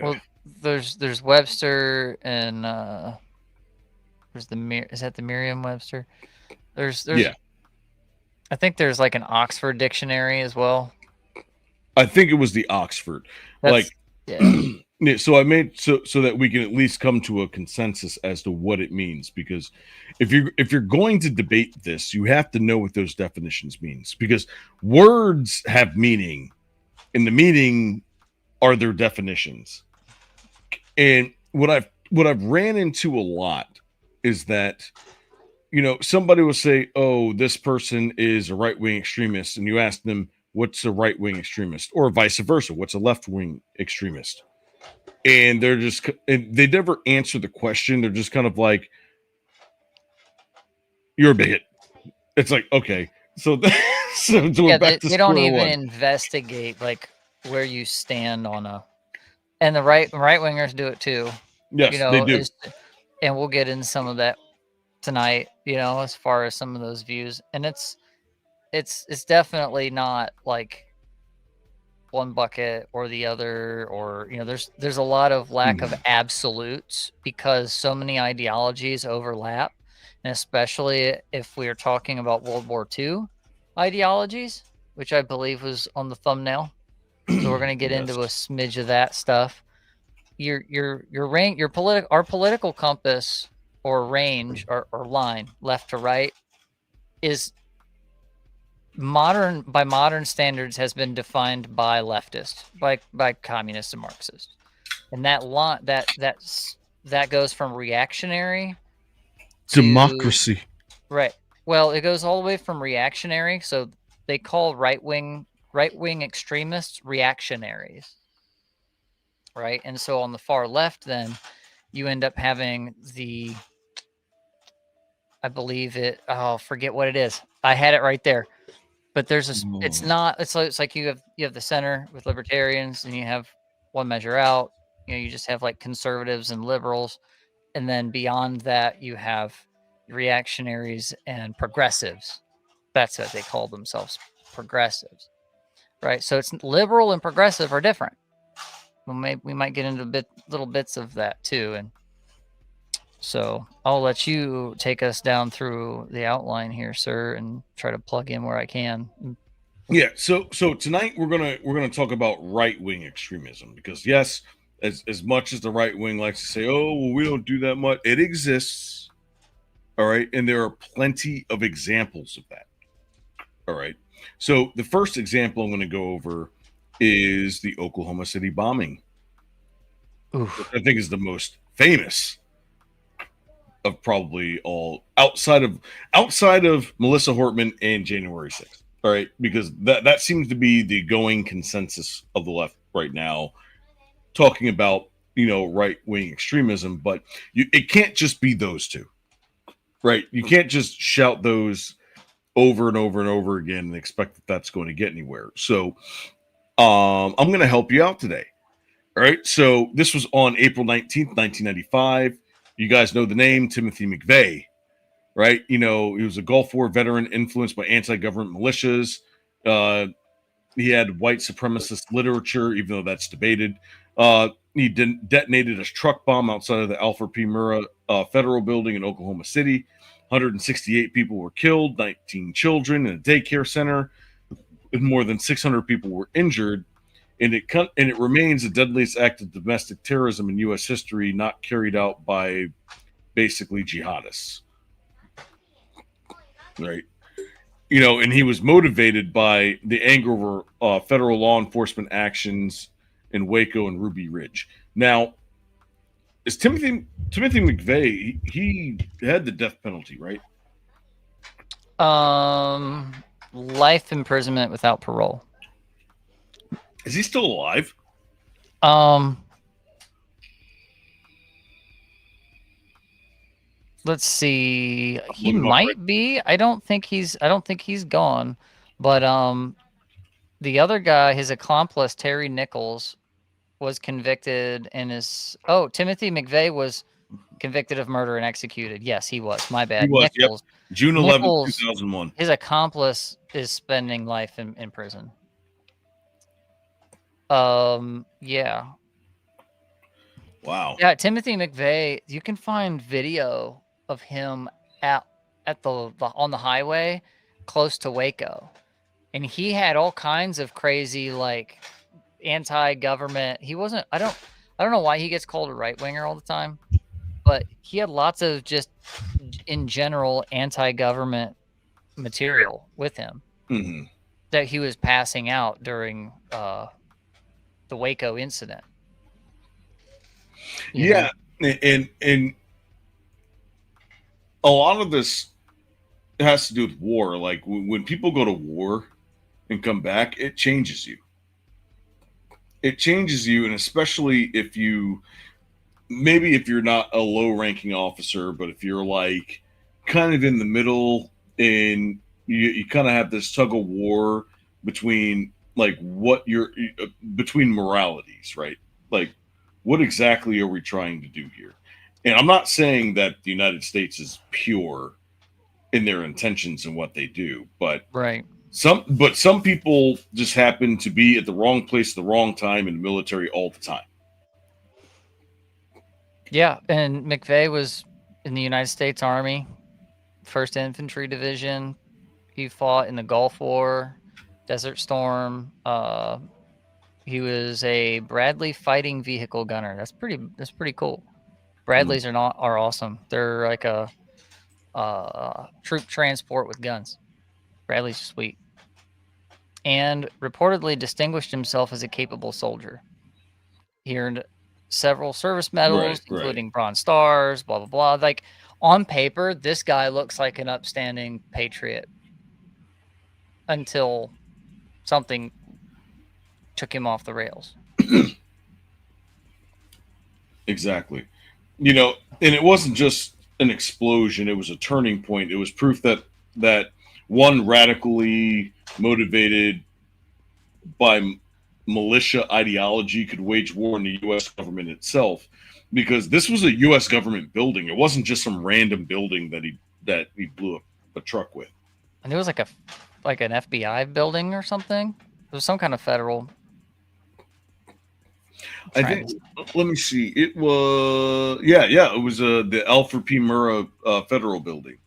Well, there's Webster and there's is that the Merriam-Webster? There's yeah. I think there's like an Oxford dictionary as well. I think it was the Oxford. Yeah. So I made so that we can at least come to a consensus as to what it means, because if you're going to debate this, you have to know what those definitions means, because words have meaning, and the meaning are their definitions. And what I've ran into a lot is that, you know, somebody will say, "Oh, this person is a right-wing extremist," and you ask them, "What's a right-wing extremist?" Or vice versa, "What's a left-wing extremist?" And they never answer the question. They're just kind of like, "You're a bigot." It's like, okay, so we're back to they don't square even one. investigate like where you stand on a, and the right wingers do it too. Yes, you know, they do. And we'll get into some of that tonight, you know, as far as some of those views. And it's definitely not like one bucket or the other, or, you know, there's a lot of lack of absolutes because so many ideologies overlap. And especially if we are talking about World War II ideologies, which I believe was on the thumbnail. So we're going to get into a smidge of that stuff. Your our political compass or range or line left to right is by modern standards has been defined by leftists, by communists and Marxists. And that line that goes from reactionary to Democracy. right. Well, it goes all the way from reactionary, so they call right-wing extremists reactionaries. Right? And so on the far left then you end up having I believe forget what it is. I had it right there. But there's it's like you have the center with libertarians and you have one measure out. You just have like conservatives and liberals. And then beyond that, you have reactionaries and progressives. That's what they call themselves, progressives. Right? So it's liberal and progressive are different. We might get into little bits of that too. And so I'll let you take us down through the outline here, sir, and try to plug in where I can. Yeah. So tonight we're gonna talk about right-wing extremism because yes, as much as the right wing likes to say, oh well, we don't do that much, it exists. All right, and there are plenty of examples of that. All right. So the first example I'm going to go over is the Oklahoma City bombing. Oof. Which I think is the most famous of probably all outside of Melissa Hortman and January 6th. All right, because that seems to be the going consensus of the left right now, talking about right-wing extremism, but it can't just be those two, right? You can't just shout those over and over and over again and expect that that's going to get anywhere. So I'm going to help you out today. All right, so this was on April 19th, 1995. You guys know the name, Timothy McVeigh, right? He was a Gulf War veteran influenced by anti-government militias. He had white supremacist literature, even though that's debated. He detonated a truck bomb outside of the Alfred P. Murrah Federal Building in Oklahoma City. 168 people were killed, 19 children in a daycare center, and more than 600 people were injured. And it remains the deadliest act of domestic terrorism in U.S. history, not carried out by basically jihadists, right? And he was motivated by the anger over federal law enforcement actions in Waco and Ruby Ridge. Now, is Timothy McVeigh? He had the death penalty, right? Life imprisonment without parole. Is he still alive? Let's see. He might be. I don't think he's gone. But the other guy, his accomplice, Terry Nichols, was convicted and Timothy McVeigh was convicted of murder and executed. Yes, he was. My bad. He was, Nichols, yep. June 11th, 2001. His accomplice is spending life in prison. Yeah. Wow. Yeah, Timothy McVeigh, you can find video of him at the on the highway close to Waco. And he had all kinds of crazy like anti-government. He wasn't I don't know why he gets called a right-winger all the time, but he had lots of just in general anti-government material with him that he was passing out during the Waco incident. Yeah, and a lot of this has to do with war. Like when people go to war and come back, it changes you. It changes you, and especially if you're not a low-ranking officer, but if you're like kind of in the middle and you kind of have this tug of war between like between moralities, right? Like, what exactly are we trying to do here? And I'm not saying that the United States is pure in their intentions and what they do, but right. Some people just happen to be at the wrong place at the wrong time in the military all the time. Yeah, and McVeigh was in the United States Army, 1st Infantry Division. He fought in the Gulf War, Desert Storm. He was a Bradley fighting vehicle gunner. That's pretty cool. Bradleys are awesome. They're like a troop transport with guns. Bradley's sweet. And reportedly distinguished himself as a capable soldier. He earned several service medals, including Bronze Stars, blah, blah, blah. Like, on paper, this guy looks like an upstanding patriot until something took him off the rails. Exactly. You know, and it wasn't just an explosion, it was a turning point. It was proof that one radically motivated by militia ideology could wage war on the U.S. government itself, because this was a U.S. government building. It wasn't just some random building that he blew up a truck with. And it was like an FBI building or something. It was some kind of federal. I think. Let me see. It was it was the Alfred P. Murrah Federal Building.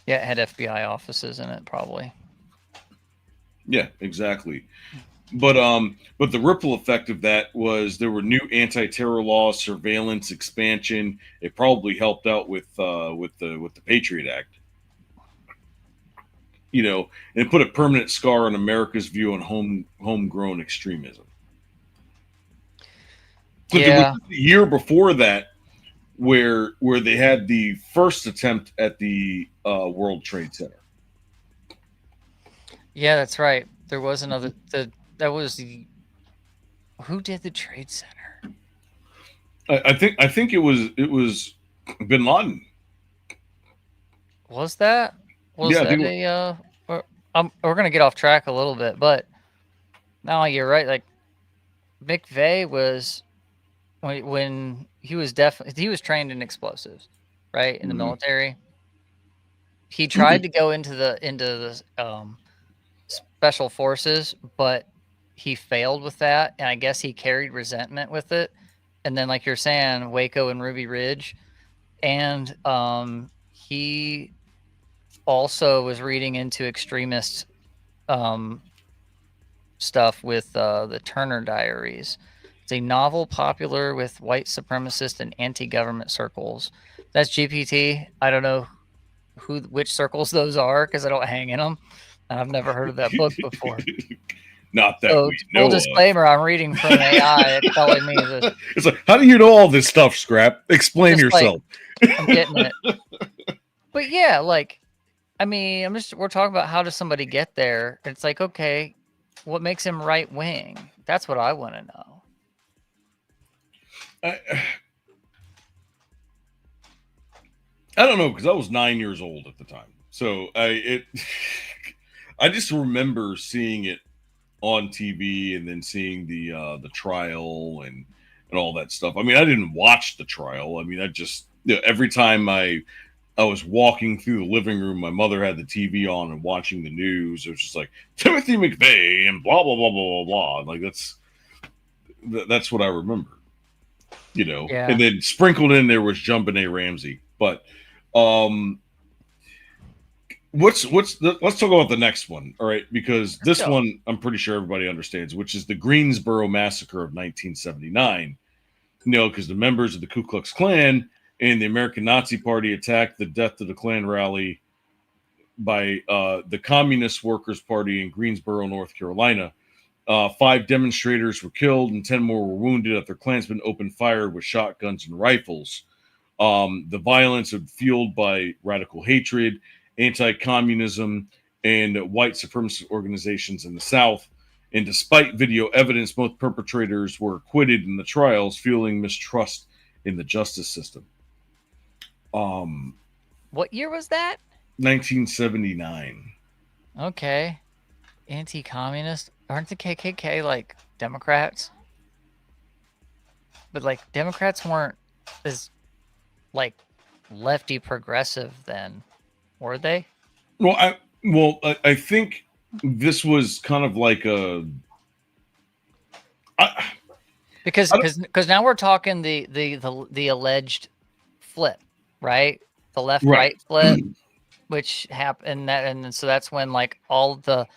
Yeah, it had FBI offices in it, probably. Yeah, exactly. But the ripple effect of that was there were new anti-terror laws, surveillance, expansion. It probably helped out with the Patriot Act. You know, and it put a permanent scar on America's view on homegrown extremism. But there was a year before that where they had the first attempt at the World Trade Center. Yeah, that's right. There was another. Who did the Trade Center? I think it was Bin Laden. Was that? We're gonna get off track a little bit, but no, you're right. Like, McVeigh was when he was trained in explosives, right, in the military. He tried to go into the special forces, but he failed with that, and I guess he carried resentment with it. And then, like you're saying, Waco and Ruby Ridge, and he also was reading into extremist stuff with the Turner Diaries. It's a novel popular with white supremacist and anti-government circles. That's GPT. I don't know which circles those are because I don't hang in them. I've never heard of that book before. Not that we know. Full disclaimer: I'm reading from an AI. It's telling me this. It's like, how do you know all this stuff, Scrap? Explain yourself. I'm getting it. But yeah, like, I mean, we're talking about how does somebody get there? It's like, okay, what makes him right wing? That's what I want to know. I don't know, because I was 9 years old at the time, so I just remember seeing it on TV and then seeing the trial and all that stuff. I mean, I didn't watch the trial. I mean, I just, every time I was walking through the living room, my mother had the TV on and watching the news. It was just like Timothy McVeigh and blah blah blah blah blah blah. Like that's what I remember. You know, and then sprinkled in there was Jumpin' A. Ramsey. But let's talk about the next one, all right? Because this one I'm pretty sure everybody understands, which is the Greensboro Massacre of 1979. You know, because the members of the Ku Klux Klan and the American Nazi Party attacked the Death to the Klan rally by the Communist Workers' Party in Greensboro, North Carolina. 5 demonstrators were killed and 10 more were wounded after Klansmen opened fire with shotguns and rifles. The violence was fueled by radical hatred, anti-communism, and white supremacist organizations in the South. And despite video evidence, both perpetrators were acquitted in the trials, fueling mistrust in the justice system. What year was that? 1979. Okay. Anti-communist. Aren't the KKK like Democrats? But like Democrats weren't as like lefty progressive then, were they? Well, I think this was kind of like a because now we're talking the alleged flip, right? The left right flip, which happened, and so that's when like all the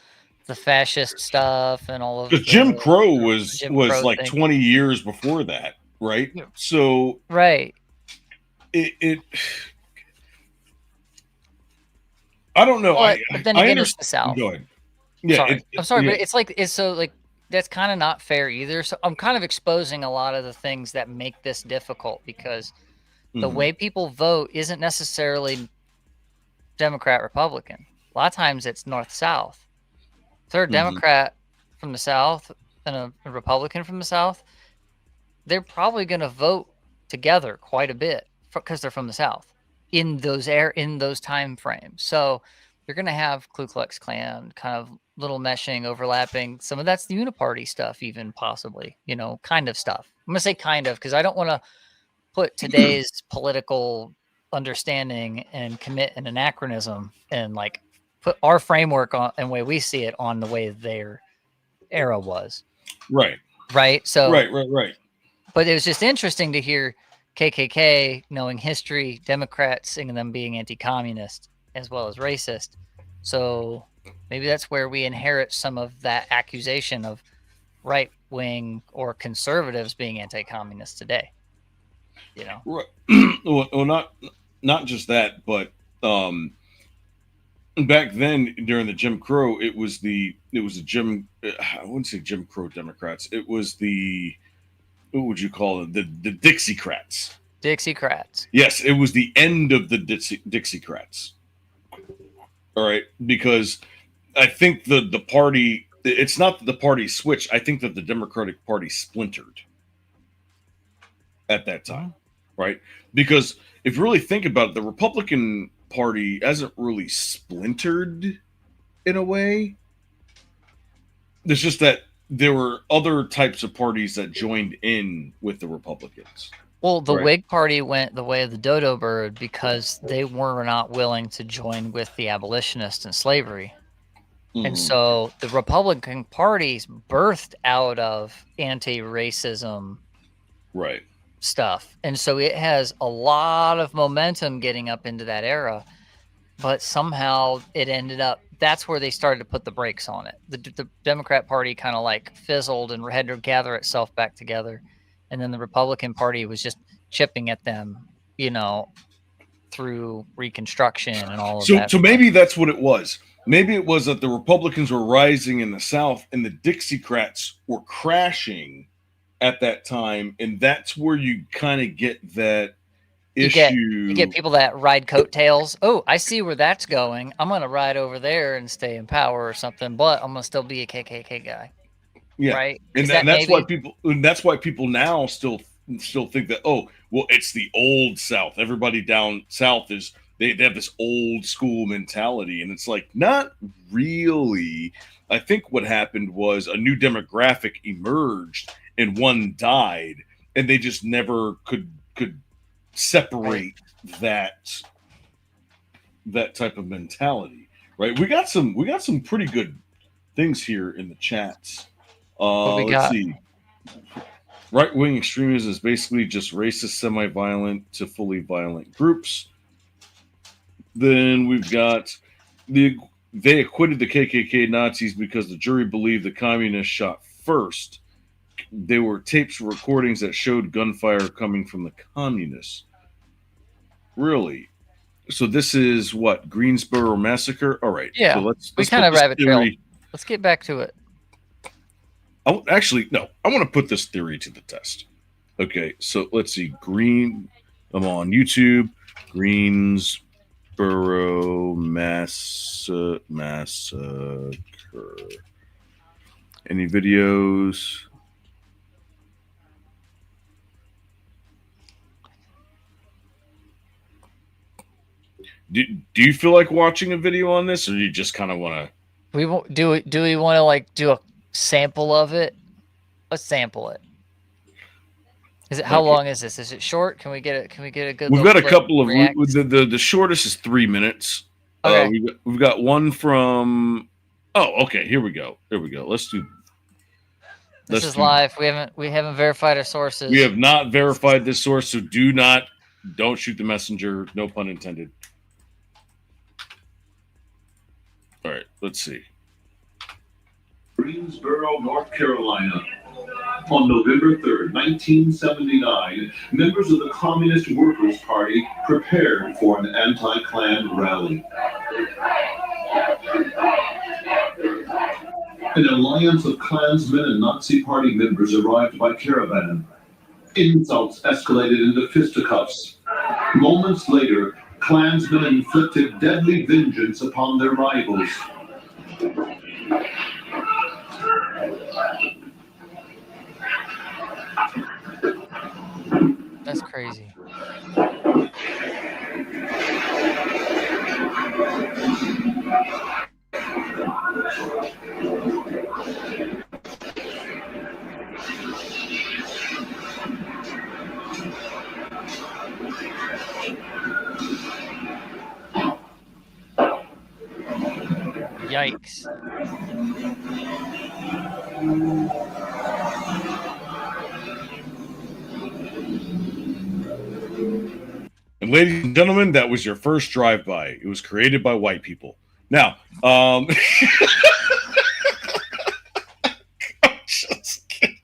the fascist stuff and all of Because the Jim Crow was Jim Crow like thing. 20 years before that, right? Yeah. So Right. it I don't know. But then I again, understand. it's the South. Go ahead. Yeah, Sorry. I'm sorry, yeah. but it's like that's kind of not fair either. So I'm kind of exposing a lot of the things that make this difficult because the Mhm. way people vote isn't necessarily Democrat Republican. A lot of times it's North South. If they're a Mhm. Democrat from the South and a Republican from the South, they're probably going to vote together quite a bit because they're from the South in those time frames. So you're going to have Ku Klux Klan kind of little meshing, overlapping. Some of that's the uniparty stuff, even possibly, kind of stuff. I'm going to say kind of because I don't want to put today's political understanding and commit an anachronism and like put our framework on and way we see it on the way their era was. Right. Right. So Right. but it was just interesting to hear KKK knowing history, Democrats singing them being anti-communist as well as racist. So maybe that's where we inherit some of that accusation of right wing or conservatives being anti-communist today. Right. Well, not just that, but back then during the Jim Crow, it was the Jim. I wouldn't say Jim Crow Democrats. It was the, what would you call it? The Dixiecrats. Dixiecrats. Yes, it was the end of the Dixiecrats. All right, because I think the party. It's not that the party switched. I think that the Democratic Party splintered at that time, right? Because if you really think about it, the Republican Party hasn't really splintered in a way. It's just that there were other types of parties that joined in with the Republicans. Well, the Right. Whig Party went the way of the dodo bird because they were not willing to join with the abolitionists and slavery. And so the Republican Party's birthed out of anti-racism Right. stuff. And so it has a lot of momentum getting up into that era. But somehow it ended up, that's where they started to put the brakes on it. The Democrat Party kind of like fizzled and had to gather itself back together. And then the Republican Party was just chipping at them, through Reconstruction and all of that. So maybe that's what it was. Maybe it was that the Republicans were rising in the South and the Dixiecrats were crashing at that time. And that's where you kind of get that issue. You get people that ride coattails. Oh, I see where that's going. I'm going to ride over there and stay in power or something, but I'm going to still be a KKK guy. Yeah. Right. And that's why people now still think that, oh, well, it's the old South. Everybody down South they have this old school mentality. And it's like, not really. I think what happened was a new demographic emerged and one died, and they just never could separate that type of mentality. Right. We got some pretty good things here in the chats. Let's see. Right-wing extremism is basically just racist, semi-violent to fully violent groups. Then we've got they acquitted the KKK Nazis because the jury believed the communists shot first. There were tapes recordings that showed gunfire coming from the communists. Really? So this is what, Greensboro massacre? All right. Yeah. So let's kind of rabbit trail. Let's get back to it. Actually, no. I want to put this theory to the test. Okay, so let's see. I'm on YouTube. Greensboro massacre. Any videos? Do you feel like watching a video on this, or do you just kind of want to? Do we want to like do a sample of it? Let's sample it. Is it how long is this? Is it short? Can we get a good? We've got a couple of the shortest is 3 minutes. Okay. We've got one from. Oh, okay. Here we go. Let's do. This is live. We haven't verified our sources. We have not verified this source, so don't shoot the messenger. No pun intended. All right. Let's see. Greensboro, North Carolina. On November 3rd, 1979, members of the Communist Workers' Party prepared for an anti-Klan rally. An alliance of Klansmen and Nazi Party members arrived by caravan. Insults escalated into fisticuffs. Moments later, Klansmen inflicted deadly vengeance upon their rivals. That's crazy. Yikes. And ladies and gentlemen, that was your first drive-by. It was created by white people. Now, I'm just kidding.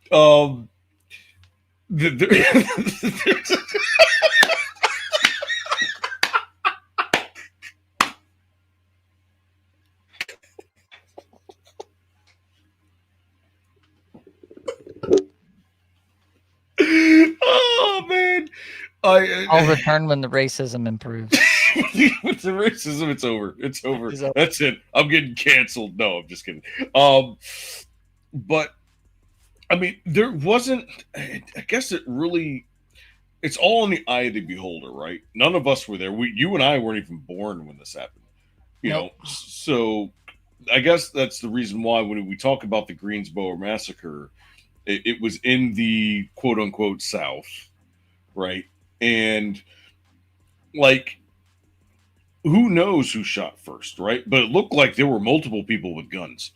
Oh man, I'll return when the racism improves. With the racism, it's over. It's over. That's it. I'm getting canceled. No, I'm just kidding. But I mean, there wasn't. I guess it's all in the eye of the beholder, right? None of us were there. You and I weren't even born when this happened. You know, so I guess that's the reason why when we talk about the Greensboro massacre, it was in the quote unquote South, right? And like, who knows who shot first, right? But it looked like there were multiple people with guns.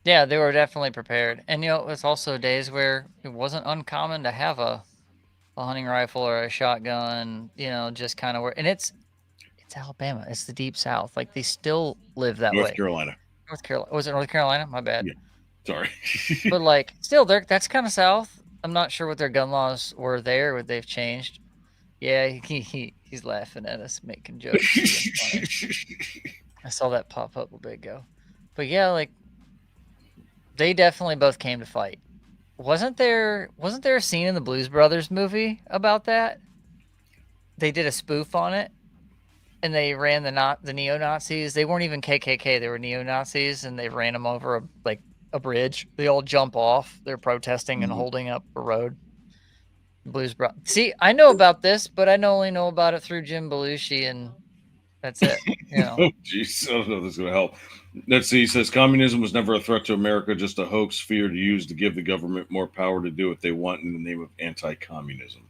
Yeah, they were definitely prepared. And, it was also days where it wasn't uncommon to have a hunting rifle or a shotgun, just kind of where, and it's Alabama. It's the deep South. Like, they still live that way. North Carolina. Was it North Carolina? My bad. Yeah. Sorry. But like, still, that's kind of South. I'm not sure what their gun laws were there, what they've changed. Yeah, he's laughing at us, making jokes. I saw that pop up a bit ago. But yeah, like, they definitely both came to fight. Wasn't there a scene in the Blues Brothers movie about that? They did a spoof on it, and they ran the neo-Nazis. They weren't even KKK. They were neo-Nazis, and they ran them over a bridge. They all jump off. They're protesting and holding up a road. Blues Brothers. See, I know about this, but I only know about it through Jim Belushi, and that's it. Oh, jeez. I don't know if this is going to help. Let's see. He says, communism was never a threat to America, just a hoax fear to use to give the government more power to do what they want in the name of anti-communism.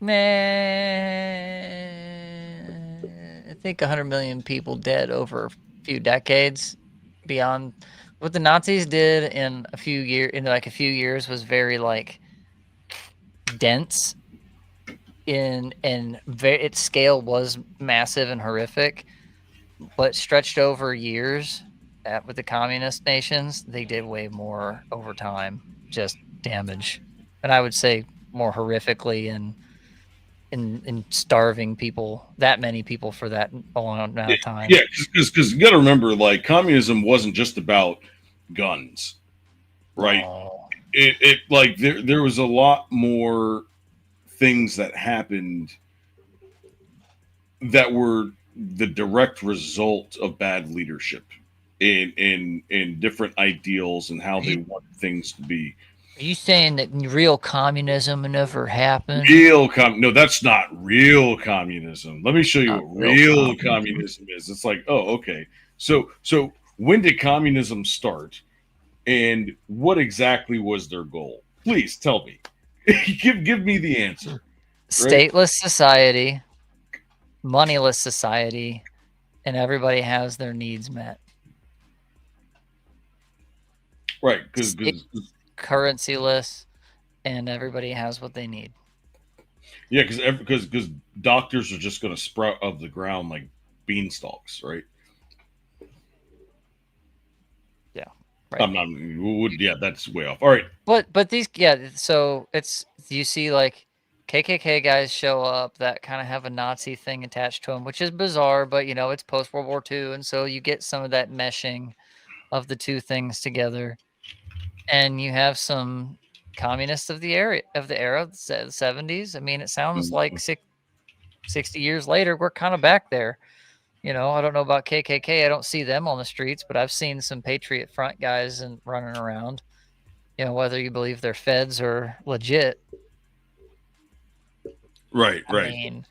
Man, I think 100 million people dead over a few decades. Beyond what the Nazis did in a few years was very dense. Its scale was massive and horrific, but stretched over years. With the communist nations, they did way more over time, just damage, and I would say more horrifically in starving people, that many people for that long amount of time. Yeah, because you got to remember, like, communism wasn't just about guns, right? Oh. There was a lot more things that happened that were the direct result of bad leadership in different ideals and how they want things to be. Are you saying that real communism never happened? No, that's not real communism. Let me show you what real communism is. It's like, oh, okay. So when did communism start, and what exactly was their goal? Please tell me. Give me the answer. Stateless society, moneyless society, and everybody has their needs met. Right, because currencyless, and everybody has what they need. Yeah, because doctors are just going to sprout out of the ground like beanstalks, right? Yeah. Right. I'm not. Yeah, that's way off. All right. But these, yeah. So it's, you see like KKK guys show up that kind of have a Nazi thing attached to them, which is bizarre, but you know, it's post World War II, and so you get some of that meshing of the two things together, and you have some communists of the era, the 70s. I mean, it sounds like 60 years later, we're kind of back there. You know, I don't know about KKK. I don't see them on the streets, but I've seen some Patriot Front guys and running around. You know, whether you believe they're feds or legit. Right. I mean,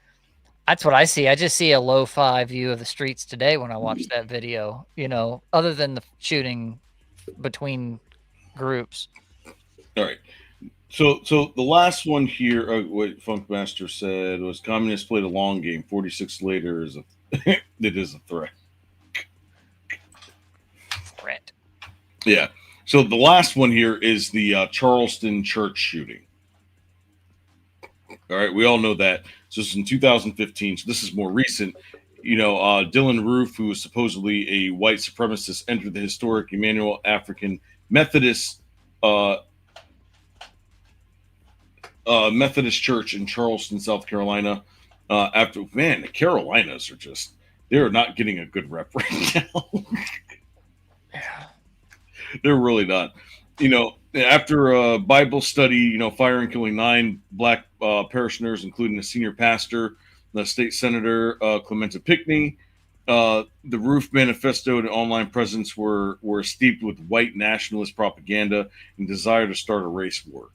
that's what I see. I just see a lo-fi view of the streets today when I watch that video. You know, other than the shooting between groups. All right. So the last one here, what Funkmaster said was, communists played a long game. 46 later is it is a threat. Yeah. So the last one here is the Charleston church shooting. All right, we all know that. So this is in 2015. So this is more recent. You know, Dylan Roof, who was supposedly a white supremacist, entered the historic Emmanuel African Methodist Methodist Church in Charleston, South Carolina. After, man, the Carolinas are just, they're not getting a good rep right now. They're really not. You know, after a Bible study, you know, firing and killing 9 black parishioners, including the senior pastor, the state senator, Clementa Pinckney, the Roof Manifesto and online presence were steeped with white nationalist propaganda and desire to start a race war.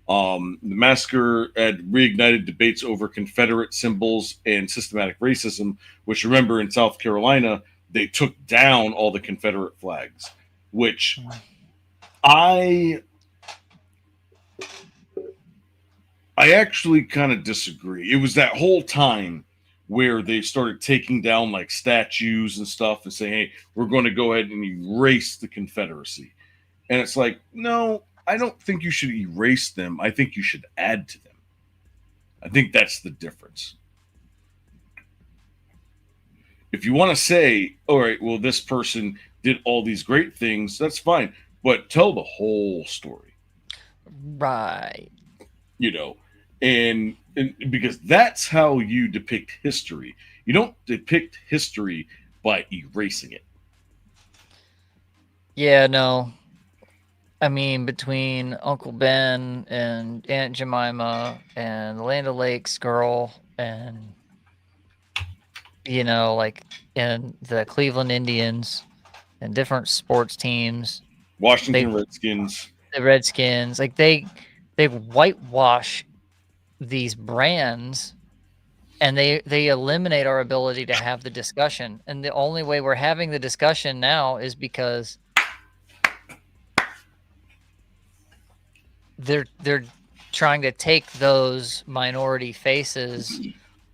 The massacre had reignited debates over Confederate symbols and systematic racism, which, remember, in South Carolina, they took down all the Confederate flags, which I actually kind of disagree. It was that whole time where they started taking down like statues and stuff and saying, hey, we're going to go ahead and erase the Confederacy. And it's like, no, I don't think you should erase them. I think you should add to them. I think that's the difference. If you want to say, all right, well, this person did all these great things, that's fine. But tell the whole story. Right. You know, and because that's how you depict history. You don't depict history by erasing it. Yeah, no. I mean, between Uncle Ben and Aunt Jemima and the Land O'Lakes girl and, you know, like, and the Cleveland Indians and different sports teams. Washington Redskins. The Redskins. Like, they whitewash these brands and they eliminate our ability to have the discussion. And the only way we're having the discussion now is because they're trying to take those minority faces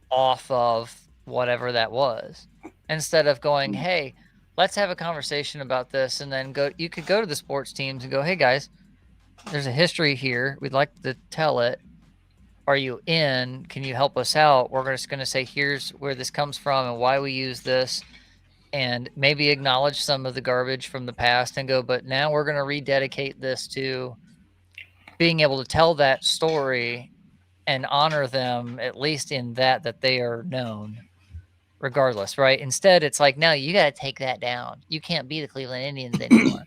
off of whatever that was, instead of going, hey, let's have a conversation about this. And then you could go to the sports teams and go, hey guys, there's a history here. We'd like to tell it. Are you in? Can you help us out? We're just going to say, here's where this comes from and why we use this, and maybe acknowledge some of the garbage from the past and go, but now we're going to rededicate this to being able to tell that story and honor them, at least in that they are known regardless, right? Instead, it's like, no, you got to take that down. You can't be the Cleveland Indians anymore.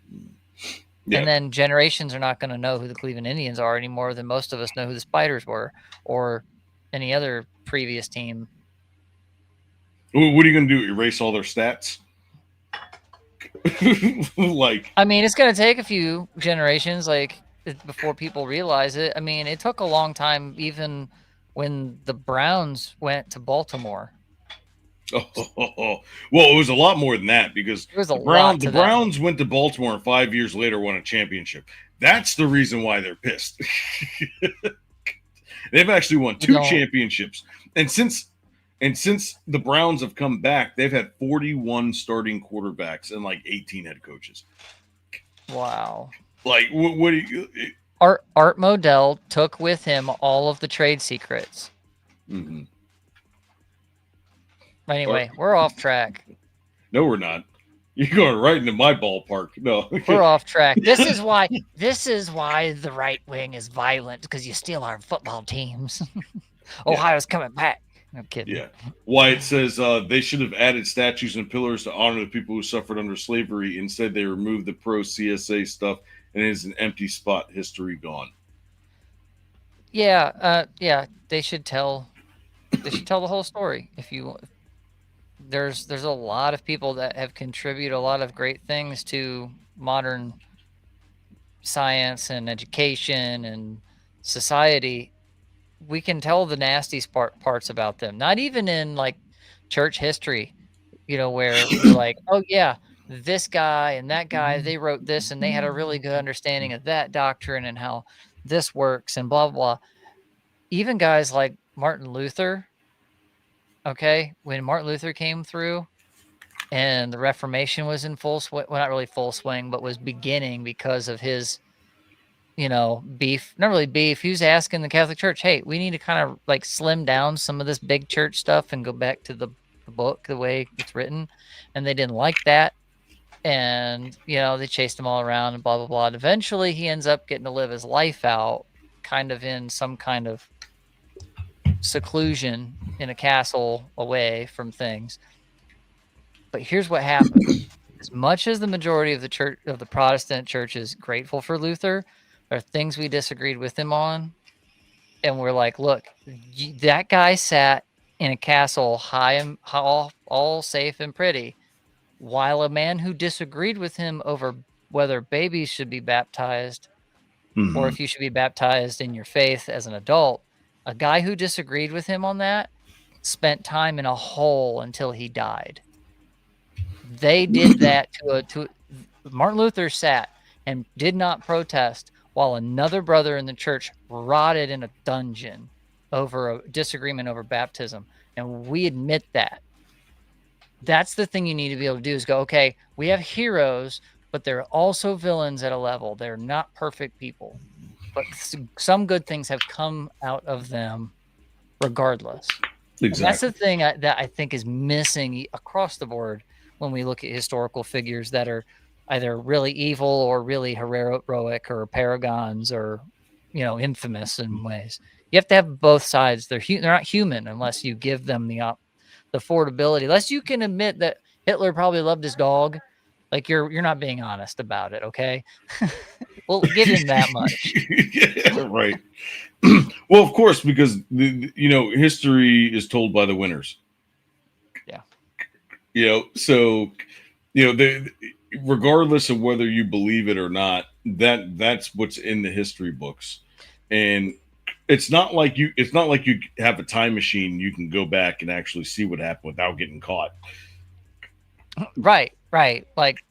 Yeah. And then generations are not going to know who the Cleveland Indians are any more than most of us know who the Spiders were or any other previous team. What are you going to do? Erase all their stats? Like, I mean, it's going to take a few generations, like, before people realize it. I mean, it took a long time, even when the Browns went to Baltimore. Well, it was a lot more than that, because the Browns went to Baltimore and 5 years later won a championship. That's the reason why they're pissed. They've actually won 2 championships. And since the Browns have come back, they've had 41 starting quarterbacks and like 18 head coaches. Wow. Like, what do you... Art Modell took with him all of the trade secrets. Mm-hmm. Anyway, we're off track. No, we're not. You're going right into my ballpark. No, We're off track. This is why the right wing is violent, because you steal our football teams. Ohio's coming back. No kidding. Yeah. Wyatt says they should have added statues and pillars to honor the people who suffered under slavery. Instead, they removed the pro-CSA stuff, and it is an empty spot. History gone. Yeah, they should tell the whole story. There's a lot of people that have contributed a lot of great things to modern science and education and society. We can tell the nasty parts about them, not even in like church history, where we're like, oh yeah, this guy and that guy, they wrote this and they had a really good understanding of that doctrine and how this works and blah, blah. Even guys like Martin Luther, okay, when Martin Luther came through and the Reformation was in full swing, well, not really full swing, but was beginning because of his, beef, not really beef. He was asking the Catholic Church, hey, we need to kind of like slim down some of this big church stuff and go back to the book, the way it's written. And they didn't like that. And, they chased him all around and blah, blah, blah. And eventually he ends up getting to live his life out kind of in some kind of seclusion in a castle away from things. But here's what happened. As much as the majority of the Protestant church is grateful for Luther, there are things we disagreed with him on. And we're like, look, that guy sat in a castle high and all safe and pretty, while a man who disagreed with him over whether babies should be baptized or if you should be baptized in your faith as an adult, a guy who disagreed with him on that spent time in a hole until he died. They did that to Martin Luther sat and did not protest while another brother in the church rotted in a dungeon over a disagreement over baptism. And we admit that. That's the thing you need to be able to do is go, okay, we have heroes, but they're also villains at a level. They're not perfect people. But some good things have come out of them regardless. Exactly. And that's the thing that I think is missing across the board when we look at historical figures that are either really evil or really heroic or paragons or, infamous in ways. You have to have both sides. They're not human unless you give them the affordability. Unless you can admit that Hitler probably loved his dog. Like you're not being honest about it, okay? We'll give him that much. Yeah, right. Well, of course, because history is told by the winners. Yeah. So regardless of whether you believe it or not, that's what's in the history books. And it's not like you have a time machine, you can go back and actually see what happened without getting caught. Right. Like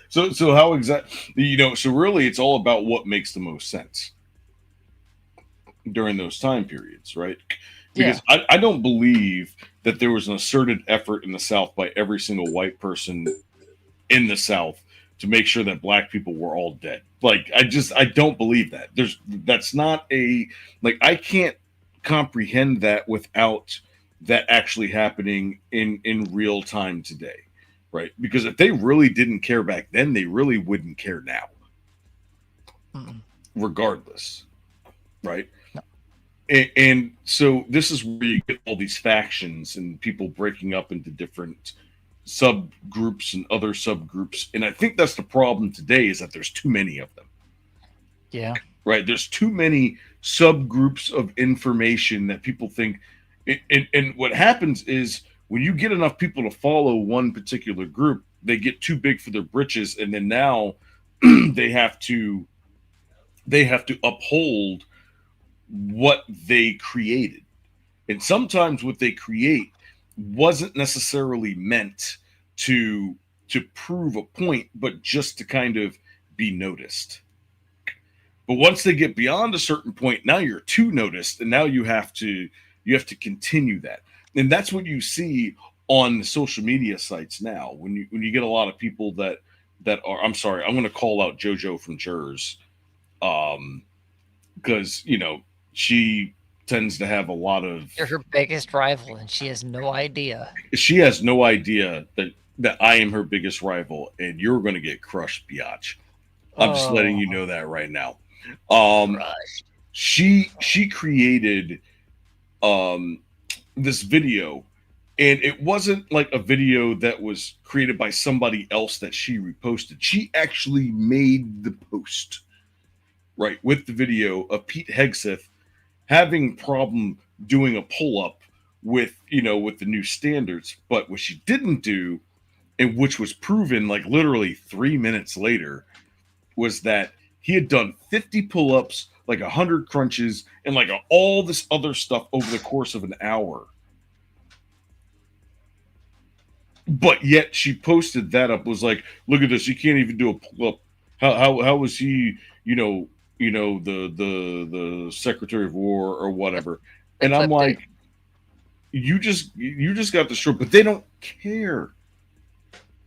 so how exactly, so really it's all about what makes the most sense during those time periods, right? Because I don't believe that there was an asserted effort in the South by every single white person in the South to make sure that black people were all dead. Like, I don't believe that. That's not I can't comprehend that without that actually happening in real time today, right? Because if they really didn't care back then, they really wouldn't care now, regardless, right? No. And so this is where you get all these factions and people breaking up into different subgroups and other subgroups. And I think that's the problem today, is that there's too many of them. Yeah. Right. There's too many subgroups of information that people think. And what happens is when you get enough people to follow one particular group, they get too big for their britches. And then now they have to uphold what they created. And sometimes what they create wasn't necessarily meant to prove a point, but just to kind of be noticed. But once they get beyond a certain point, now you're too noticed, and now you have to continue that. And that's what you see on the social media sites now. When you get a lot of people that are, I'm sorry, I'm going to call out JoJo from Jers, because she tends to have a lot of. You're her biggest rival, and she has no idea. She has no idea that I am her biggest rival, and you're going to get crushed, biatch. I'm just letting you know that right now. She created this video, and it wasn't like a video that was created by somebody else that she reposted. She actually made the post, right, with the video of Pete Hegseth having problem doing a pull-up with the new standards. But what she didn't do, and which was proven like literally 3 minutes later, was that he had done 50 pull-ups, like 100 crunches, and like all this other stuff over the course of an hour. But yet she posted that up, was look at this, he can't even do a pull-up. How was he, the Secretary of War or whatever? And I'm like, you just got the short, but they don't care.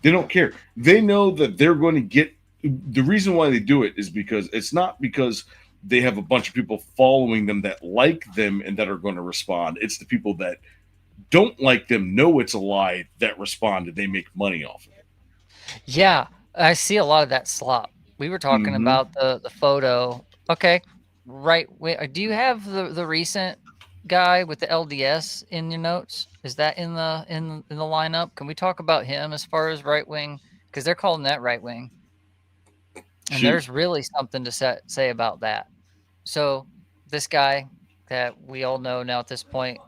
They don't care. They know that they're going to get. The reason why they do it is because it's not because they have a bunch of people following them that like them and that are going to respond. It's the people that don't like them, know it's a lie, that respond, and they make money off of it. Yeah, I see a lot of that slop. We were talking about the photo. Okay, right. Do you have the recent guy with the LDS in your notes? Is that in the lineup? Can we talk about him as far as right wing? Because they're calling that right wing. And there's really something to say about that. So this guy that we all know now at this point,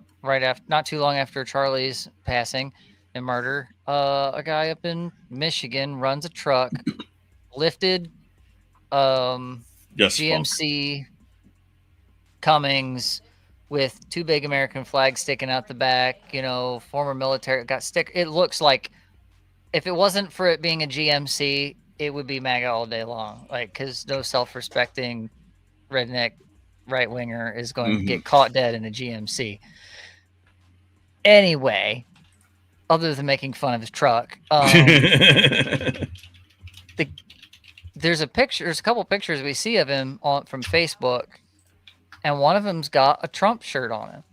not too long after Charlie's passing and murder, a guy up in Michigan runs a truck, lifted GMC Cummings with two big American flags sticking out the back, former military, it looks like if it wasn't for it being a GMC, it would be MAGA all day long. Because no self-respecting redneck right-winger is going to get caught dead in a GMC. Anyway, other than making fun of his truck, there's a couple pictures we see of him from Facebook, and one of them's got a Trump shirt on him.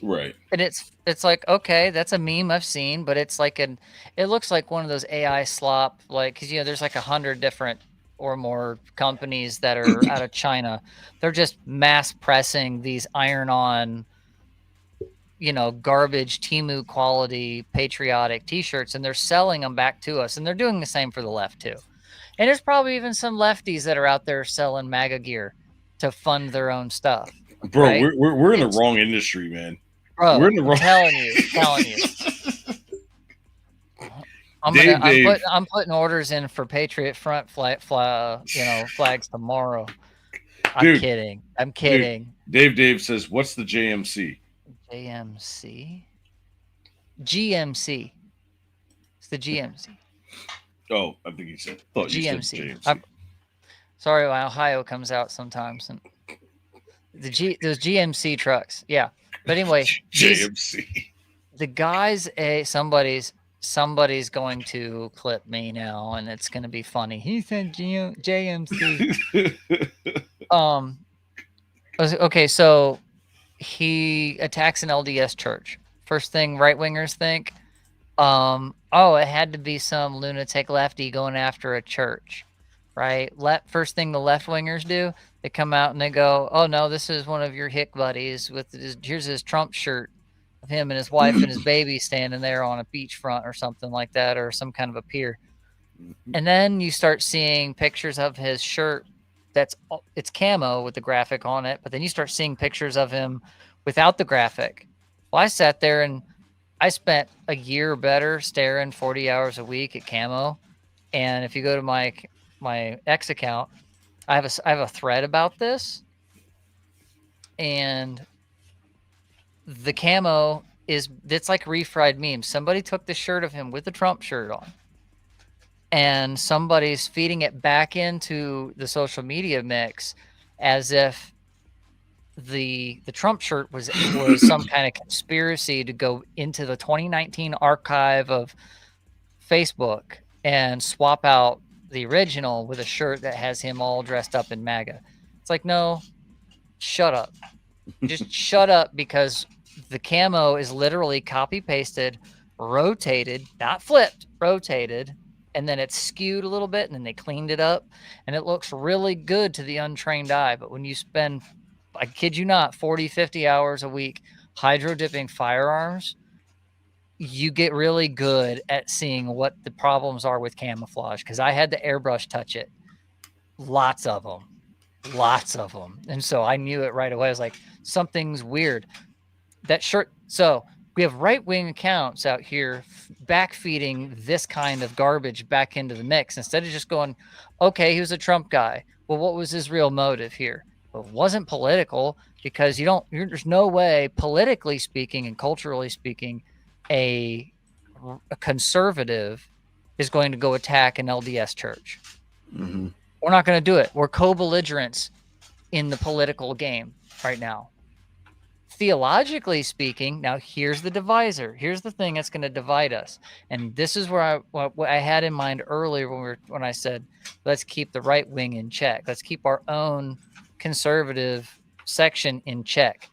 Right. And it's like, okay, that's a meme I've seen, but it's like it looks like one of those AI slop, because there's like 100 different or more companies that are out of China. They're just mass pressing these iron-on, garbage Temu quality patriotic T-shirts, and they're selling them back to us, and they're doing the same for the left too. And there's probably even some lefties that are out there selling MAGA gear to fund their own stuff. Bro, right? we're in the wrong industry, man. Bro, we're in the wrong. Telling you. I'm putting orders in for Patriot Front flags tomorrow. I'm kidding. Dave says, "What's the JMC?" GMC. It's the GMC. Oh, I think he said GMC. Sorry, my Ohio comes out sometimes, and those GMC trucks. Yeah, but anyway, JMC. The guy's somebody's going to clip me now, and it's going to be funny. He said JMC. Okay, so he attacks an LDS church. First thing right wingers think, it had to be some lunatic lefty going after a church, right? First thing the left wingers do, they come out and they go, "Oh no, this is one of your hick buddies here's his Trump shirt of him and his wife and his baby standing there on a beachfront or something like that, or some kind of a pier." And then you start seeing pictures of his shirt it's camo with the graphic on it, but then you start seeing pictures of him without the graphic. Well, I sat there and I spent a year better staring 40 hours a week at camo. And if you go to my X account, I have a thread about this. And the camo it's like refried memes. Somebody took the shirt of him with the Trump shirt on, and somebody's feeding it back into the social media mix as if the Trump shirt was some kind of conspiracy to go into the 2019 archive of Facebook and swap out the original with a shirt that has him all dressed up in MAGA. It's like, no, shut up. Just shut up, because the camo is literally copy pasted, rotated, not flipped, rotated, and then it's skewed a little bit, and then they cleaned it up, and it looks really good to the untrained eye. But when you spend, I kid you not, 40, 50 hours a week hydro dipping firearms, you get really good at seeing what the problems are with camouflage, because I had to airbrush touch it. Lots of them. And so I knew it right away. I was like, something's weird. That shirt. So we have right-wing accounts out here backfeeding this kind of garbage back into the mix, instead of just going, okay, he was a Trump guy. Well, what was his real motive here? Well, it wasn't political, because there's no way, politically speaking and culturally speaking, a conservative is going to go attack an LDS church. Mm-hmm. We're not going to do it. We're co-belligerents in the political game right now. Theologically speaking, now here's the divisor. Here's the thing that's going to divide us. And this is where what I had in mind earlier when I said, let's keep the right wing in check. Let's keep our own conservative section in check.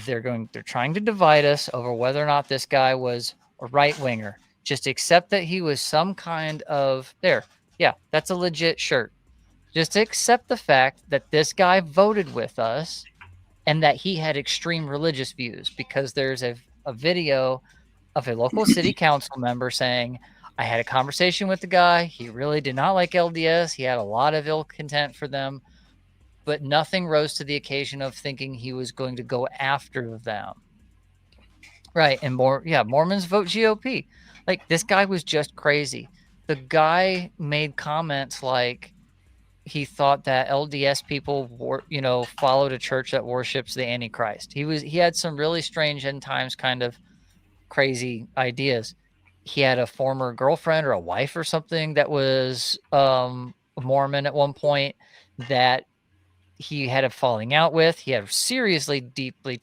They're trying to divide us over whether or not this guy was a right winger. Just accept that he was some kind of yeah, that's a legit shirt. Just accept the fact that this guy voted with us and that he had extreme religious views, because there's a video of a local city council member saying, I had a conversation with the guy. He really did not like LDS. He had a lot of ill content for them, but nothing rose to the occasion of thinking he was going to go after them. Right. And Mormons vote GOP. Like, this guy was just crazy. The guy made comments like he thought that LDS people followed a church that worships the Antichrist. He had some really strange end times kind of crazy ideas. He had a former girlfriend or a wife or something that was a Mormon at one point that he had a falling out with. He had seriously deeply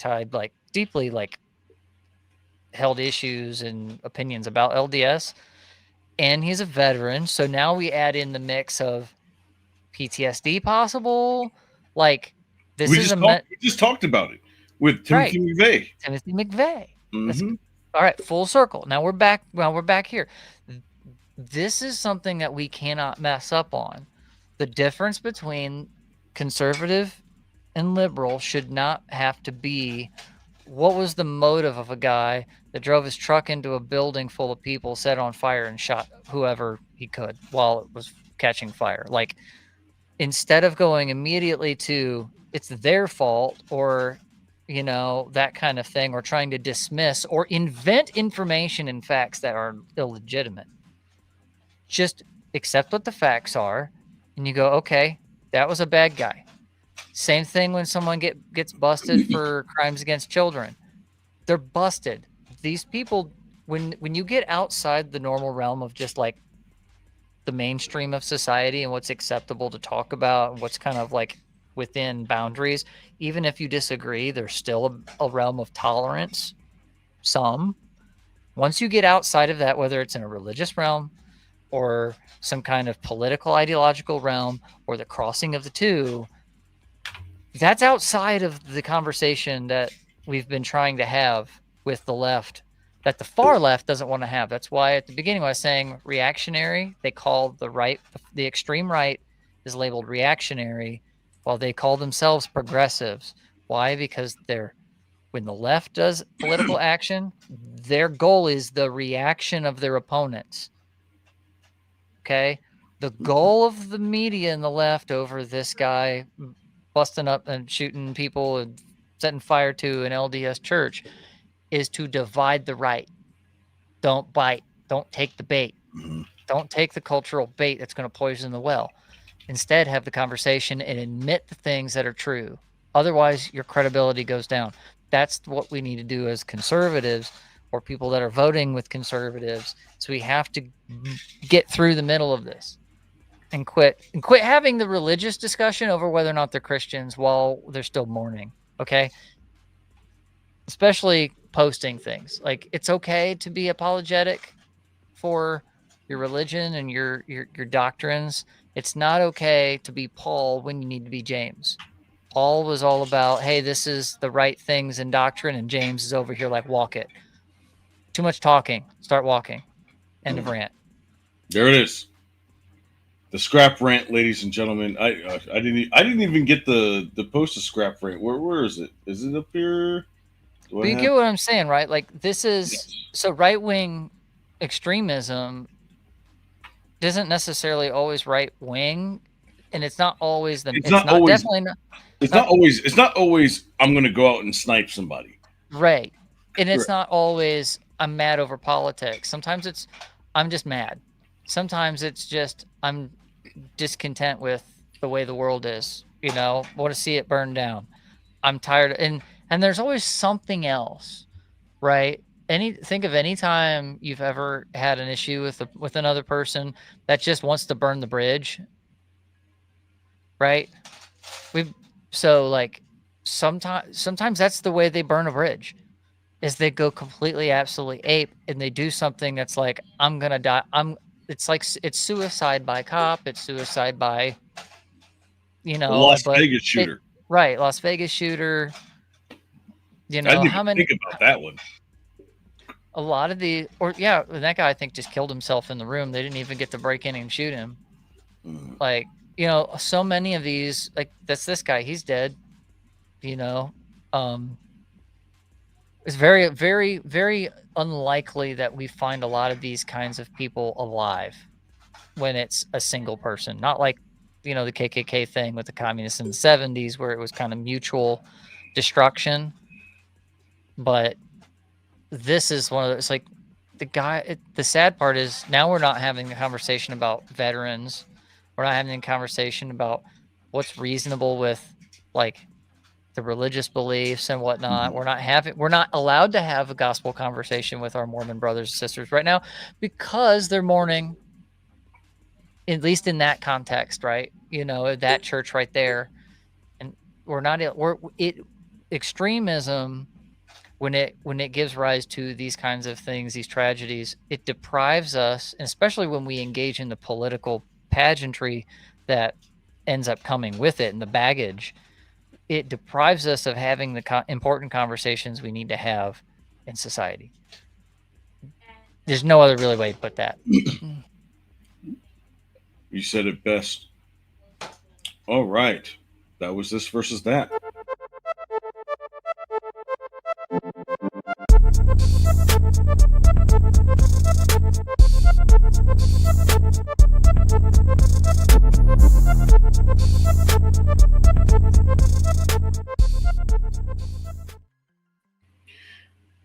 held issues and opinions about LDS. And he's a veteran. So now we add in the mix of PTSD possible. Like, this We is just talked about it with Timothy McVeigh. Timothy McVeigh. Mm-hmm. All right, full circle. Now we're back. Well, we're back here. This is something that we cannot mess up on. The difference between conservative and liberal should not have to be what was the motive of a guy that drove his truck into a building full of people, set on fire, and shot whoever he could while it was catching fire. Like, instead of going immediately to it's their fault or that kind of thing, or trying to dismiss or invent information and facts that are illegitimate, just accept what the facts are and you go, okay, that was a bad guy. Same thing when someone gets busted for crimes against children. They're busted. These people, when you get outside the normal realm of just like the mainstream of society and what's acceptable to talk about, what's kind of like within boundaries, even if you disagree, there's still a realm of tolerance. Once you get outside of that, whether it's in a religious realm or some kind of political ideological realm or the crossing of the two, that's outside of the conversation that we've been trying to have with the left, that the far left doesn't want to have. That's why at the beginning I was saying reactionary. They call the right, the extreme right is labeled reactionary, while they call themselves progressives. Why? Because when the left does political action, their goal is the reaction of their opponents. Okay? The goal of the media and the left over this guy busting up and shooting people and setting fire to an LDS church is to divide the right. Don't bite. Don't take the bait. Don't take the cultural bait that's going to poison the well. Instead, have the conversation and admit the things that are true. Otherwise, your credibility goes down. That's what we need to do as conservatives, or people that are voting with conservatives. So we have to get through the middle of this and quit having the religious discussion over whether or not they're Christians while they're still mourning. Okay. Especially posting things like, it's okay to be apologetic for your religion and your doctrines. It's not okay to be Paul when you need to be James. Paul was all about, hey, this is the right things in doctrine, and James is over here like, walk it. Too much talking. Start walking. End of rant. There it is. The scrap rant, ladies and gentlemen. I didn't even get the post of scrap rant. Where is it? Is it up here? But you get what I'm saying, right? Like, this is so right wing extremism isn't necessarily always right wing, and it's not always the. It's not always. Definitely not. It's not always. It's not always. I'm going to go out and snipe somebody. Right, and it's Right. not always. I'm mad over politics. Sometimes it's. I'm just mad. Sometimes it's just I'm discontent with the way the world is. You know, want to see it burn down. I'm tired, and there's always something else, right? Think of any time you've ever had an issue with another person that just wants to burn the bridge, right? So like sometimes that's the way they burn a bridge, is they go completely absolutely ape and they do something that's like, I'm gonna die. It's like it's suicide by cop. It's suicide by, The Las Vegas shooter. Right, Las Vegas shooter. You I know, didn't how even many? think about that one. A lot of that guy I think just killed himself in the room. They didn't even get to break in and shoot him. Like, you know, so many of these, like that's this guy, he's dead. You know, it's very, very, very unlikely that we find a lot of these kinds of people alive when it's a single person. Not like, you know, the KKK thing with the communists in the 70s where it was kind of mutual destruction. But this is one of those, like the sad part is now we're not having a conversation about veterans. We're not having a conversation about what's reasonable with like the religious beliefs and whatnot. We're not allowed to have a gospel conversation with our Mormon brothers and sisters right now because they're mourning, at least in that context, right? You know, that church right there. And extremism, when it gives rise to these kinds of things, these tragedies, it deprives us, and especially when we engage in the political pageantry that ends up coming with it and the baggage, it deprives us of having the important conversations we need to have in society. There's no other really way to put that. You said it best. All right. That was this versus that.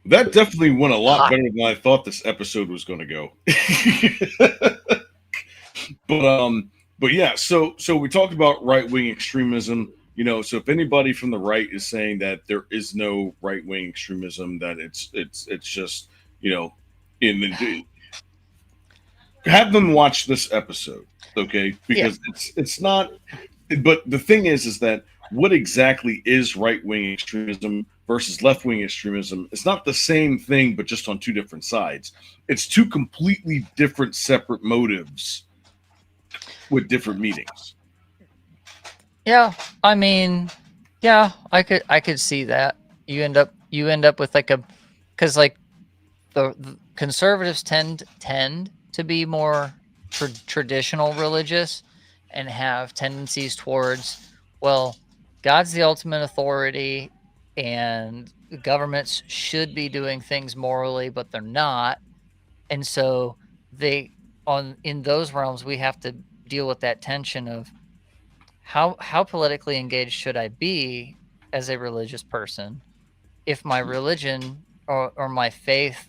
That definitely went a lot better than I thought this episode was going to go. But yeah, so we talked about right-wing extremism. You know, so if anybody from the right is saying that there is no right-wing extremism, that it's just, you know, have them watch this episode, okay? Because it's not. But the thing is that what exactly is right-wing extremism versus left-wing extremism? It's not the same thing, but just on two different sides. It's two completely different, separate motives with different meanings. Yeah, I mean, yeah, I could see that. You end up with like because like the conservatives tend to be more traditional religious and have tendencies towards, well, God's the ultimate authority and governments should be doing things morally, but they're not. And so in those realms, we have to deal with that tension of how politically engaged should I be as a religious person if my religion or my faith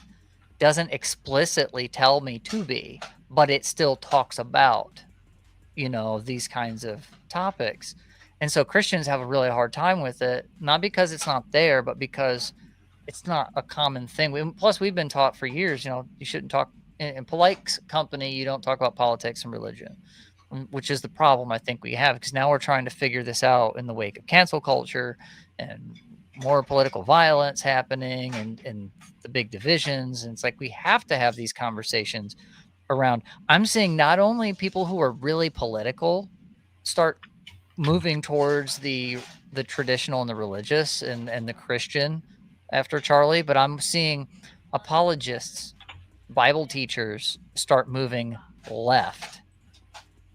doesn't explicitly tell me to be, but it still talks about, you know, these kinds of topics. And so Christians have a really hard time with it, not because it's not there, but because it's not a common thing. Plus, we've been taught for years, you know, you shouldn't talk in polite company. You don't talk about politics and religion, which is the problem I think we have, because now we're trying to figure this out in the wake of cancel culture and more political violence happening and the big divisions. And it's like we have to have these conversations around. I'm seeing not only people who are really political start moving towards the traditional and the religious and the Christian after Charlie, but I'm seeing apologists, Bible teachers start moving left,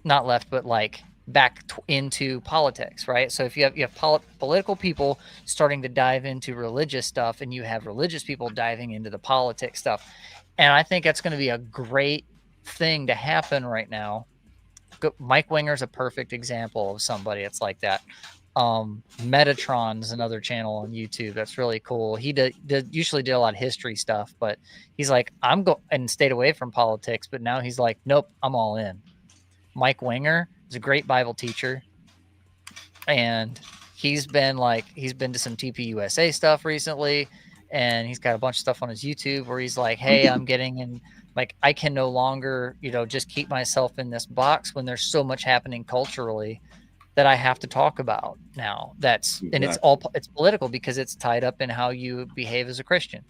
not left, but like back into politics, right? So if you have political people starting to dive into religious stuff, and you have religious people diving into the politics stuff, and I think that's going to be a great thing to happen right now. Mike Winger's a perfect example of somebody that's like that. Metatron's another channel on YouTube that's really cool. He usually did a lot of history stuff, but he's like, and stayed away from politics, but now he's like, nope, I'm all in. Mike Winger is a great Bible teacher, and he's been to some TPUSA stuff recently, and he's got a bunch of stuff on his YouTube where he's like, hey, I'm getting in, like, I can no longer, just keep myself in this box when there's so much happening culturally that I have to talk about now. And it's political because it's tied up in how you behave as a Christian,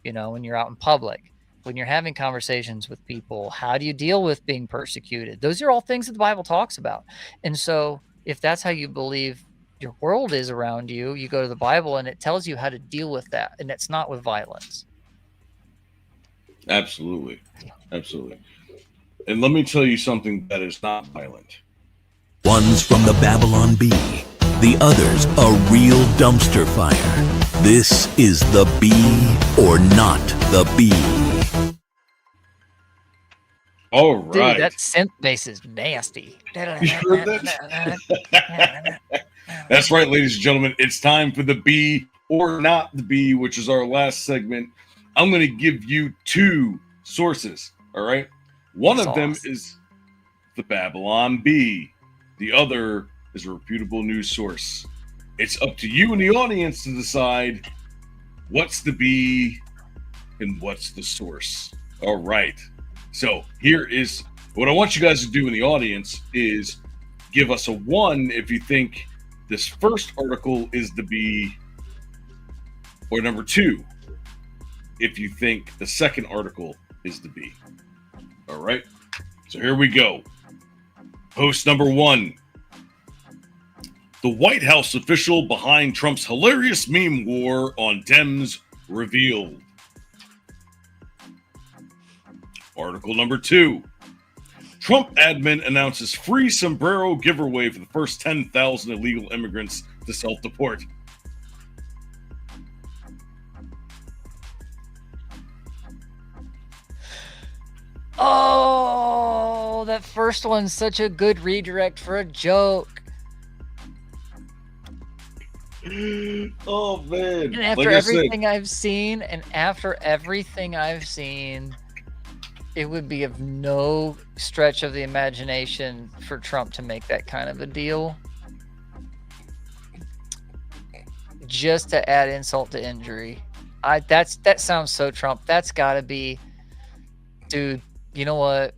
when you're out in public, when you're having conversations with people, how do you deal with being persecuted? Those are all things that the Bible talks about. And so if that's how you believe your world is around you, you go to the Bible and it tells you how to deal with that. And it's not with violence. Absolutely. Absolutely. And let me tell you something that is not violent. One's from the Babylon Bee, the other's a real dumpster fire. This is the Bee or Not the Bee. All right. Dude, that synth bass is nasty. You heard that? That's right, ladies and gentlemen. It's time for the Bee or Not the Bee, which is our last segment. I'm going to give you two sources, all right? One of them is the Babylon Bee. The other is a reputable news source. It's up to you and the audience to decide what's the bee and what's the source. All right. So here is what I want you guys to do in the audience is give us a 1 if you think this first article is the bee, or number 2 if you think the second article is the bee. All right. So here we go. Post number 1. The White House official behind Trump's hilarious meme war on Dems revealed. Article number 2. Trump admin announces free sombrero giveaway for the first 10,000 illegal immigrants to self-deport. Oh, that first one's such a good redirect for a joke. Oh, man. And after everything I've seen, it would be of no stretch of the imagination for Trump to make that kind of a deal. Just to add insult to injury. That sounds so Trump. That's gotta be, dude. You know what?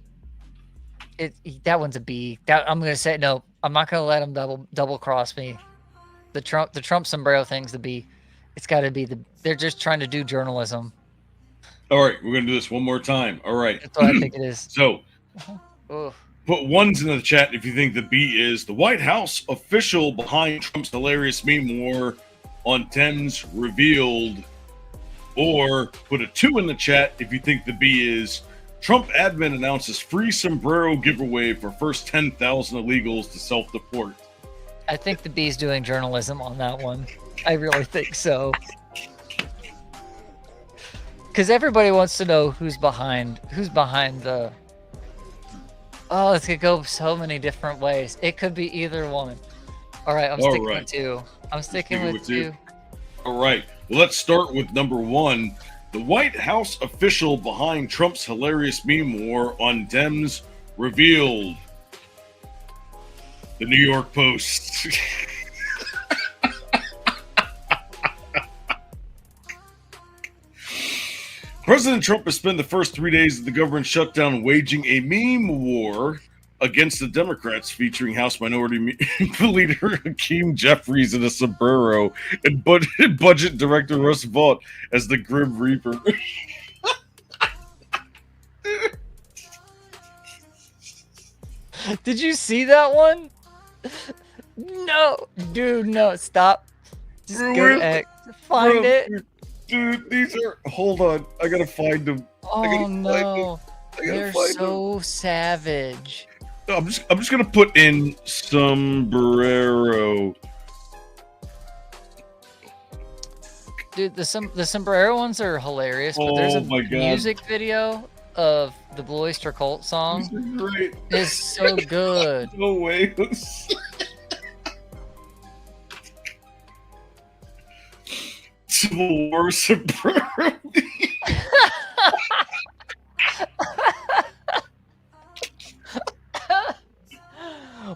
That one's a B. I'm gonna say no. I'm not gonna let him double cross me. The Trump sombrero thing's the B. It's got to be they're just trying to do journalism. All right, we're gonna do this one more time. All right, that's what I think it is. So, put ones in the chat if you think the B is the White House official behind Trump's hilarious meme war on Dems revealed, or put a 2 in the chat if you think the B is Trump admin announces free sombrero giveaway for first 10,000 illegals to self-deport. I think the B's doing journalism on that one. I really think so. Because everybody wants to know who's behind the... Oh, it could go so many different ways. It could be either one. All right, I'm sticking with 2. I'm sticking with 2. All right, well, let's start with number 1. The White House official behind Trump's hilarious meme war on Dems revealed. The New York Post. President Trump has spent the first 3 days of the government shutdown waging a meme war against the Democrats, featuring House Minority Leader Hakeem Jeffries in a sombrero and Budget Director Russ Vought as the Grim Reaper. Did you see that one? No, dude, no, stop. Just Bro, go to X. Find it. Dude, these are. Hold on. I gotta find them. Oh no. They're so savage. No, I'm just gonna put in sombrero. Dude, the sombrero ones are hilarious, but there's a music video of the Blue Oyster Cult song. These are great. It's so good. No way. Civil War sombrero.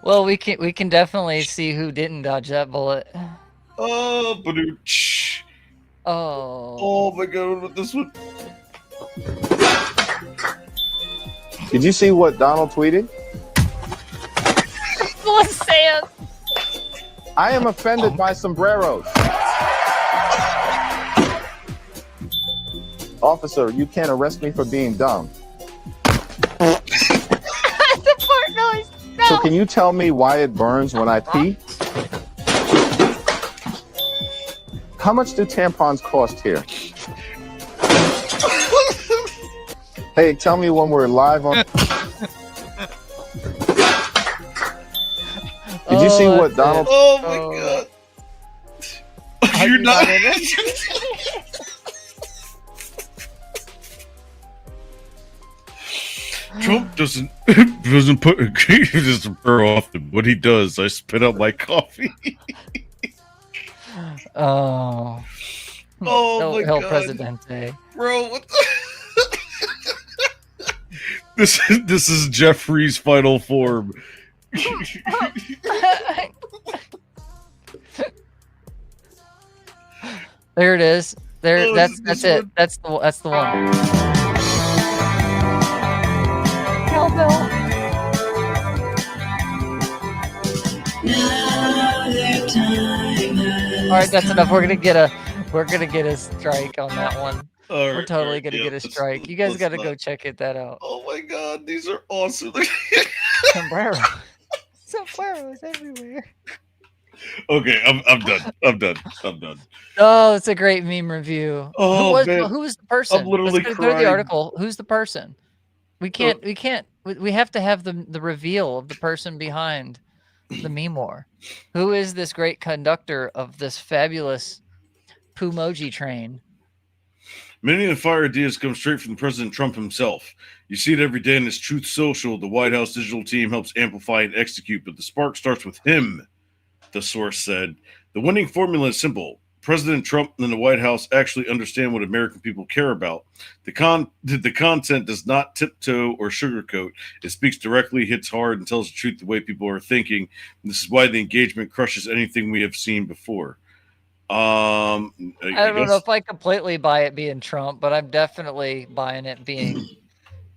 Well, we can definitely see who didn't dodge that bullet. Oh, badooch. Oh. Oh my god, what this one? Did you see what Donald tweeted? Full of sand. I am offended by sombreros. Officer, you can't arrest me for being dumb. The fart noise. No. So can you tell me why it burns when I pee? How much do tampons cost here? Hey, tell me when we're live on. Did you see what Donald? Oh my god! You're not. Trump doesn't put his sombrero often. What he does, I spit out my coffee. Oh. Oh my El god, Presidente. bro! What the? This is Jeffrey's final form. There it is. There. Oh, that's this it. one? That's the one. Cowbell. All right, that's enough. We're gonna get a strike on that one. We're totally gonna get a strike. You guys gotta go check that out. Oh my god, these are awesome. Sombrero. Sombreros everywhere. Okay, I'm done. Oh, it's a great meme review. Oh, man. Who was the person? I'm literally Let's go to crying. the article. Who's the person? We can't. We have to have the reveal of the person behind the meme war. Who is this great conductor of this fabulous Pumoji train? Many of the fire ideas come straight from President Trump himself. You see it every day in his Truth Social. The White House digital team helps amplify and execute, but the spark starts with him, the source said. The winning formula is simple. President Trump and the White House actually understand what American people care about. The content does not tiptoe or sugarcoat. It speaks directly, hits hard, and tells the truth the way people are thinking. And this is why the engagement crushes anything we have seen before. I don't know if I completely buy it being Trump, but I'm definitely buying it being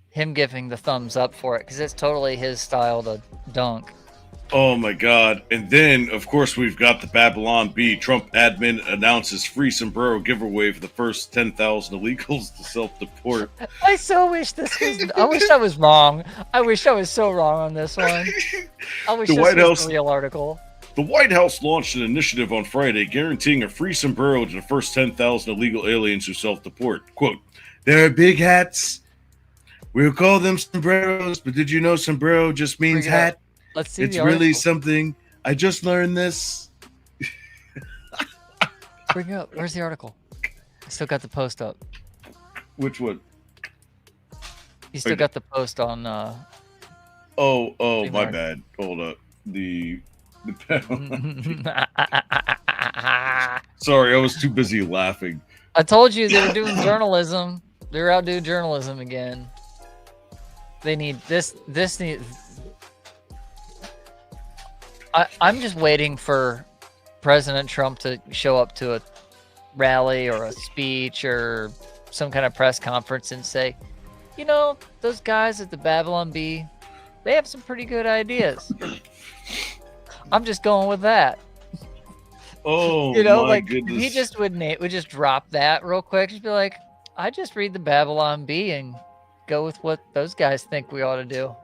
him giving the thumbs up for it because it's totally his style to dunk. Oh my God. And then, of course, we've got the Babylon Bee. Trump admin announces free sombrero giveaway for the first 10,000 illegals to self-deport. I so wish this was... I wish I was wrong. I wish I was so wrong on this one. I wish this was a real article. The White House launched an initiative on Friday guaranteeing a free sombrero to the first 10,000 illegal aliens who self-deport. Quote, "There are big hats. We'll call them sombreros, but did you know sombrero just means hat? Let's see. It's really something. I just learned this." Bring it up. Where's the article? I still got the post up. Which one? You still got the post on. Oh, my bad. Hold up. Sorry, I was too busy laughing. I told you they were doing journalism. They were out doing journalism again. They need this. This needs. I'm just waiting for President Trump to show up to a rally or a speech or some kind of press conference and say, you know, those guys at the Babylon Bee, they have some pretty good ideas. I'm just going with that. Oh, you know, my like goodness. he just would just drop that real quick. Just be like, I just read the Babylon Bee and go with what those guys think we ought to do.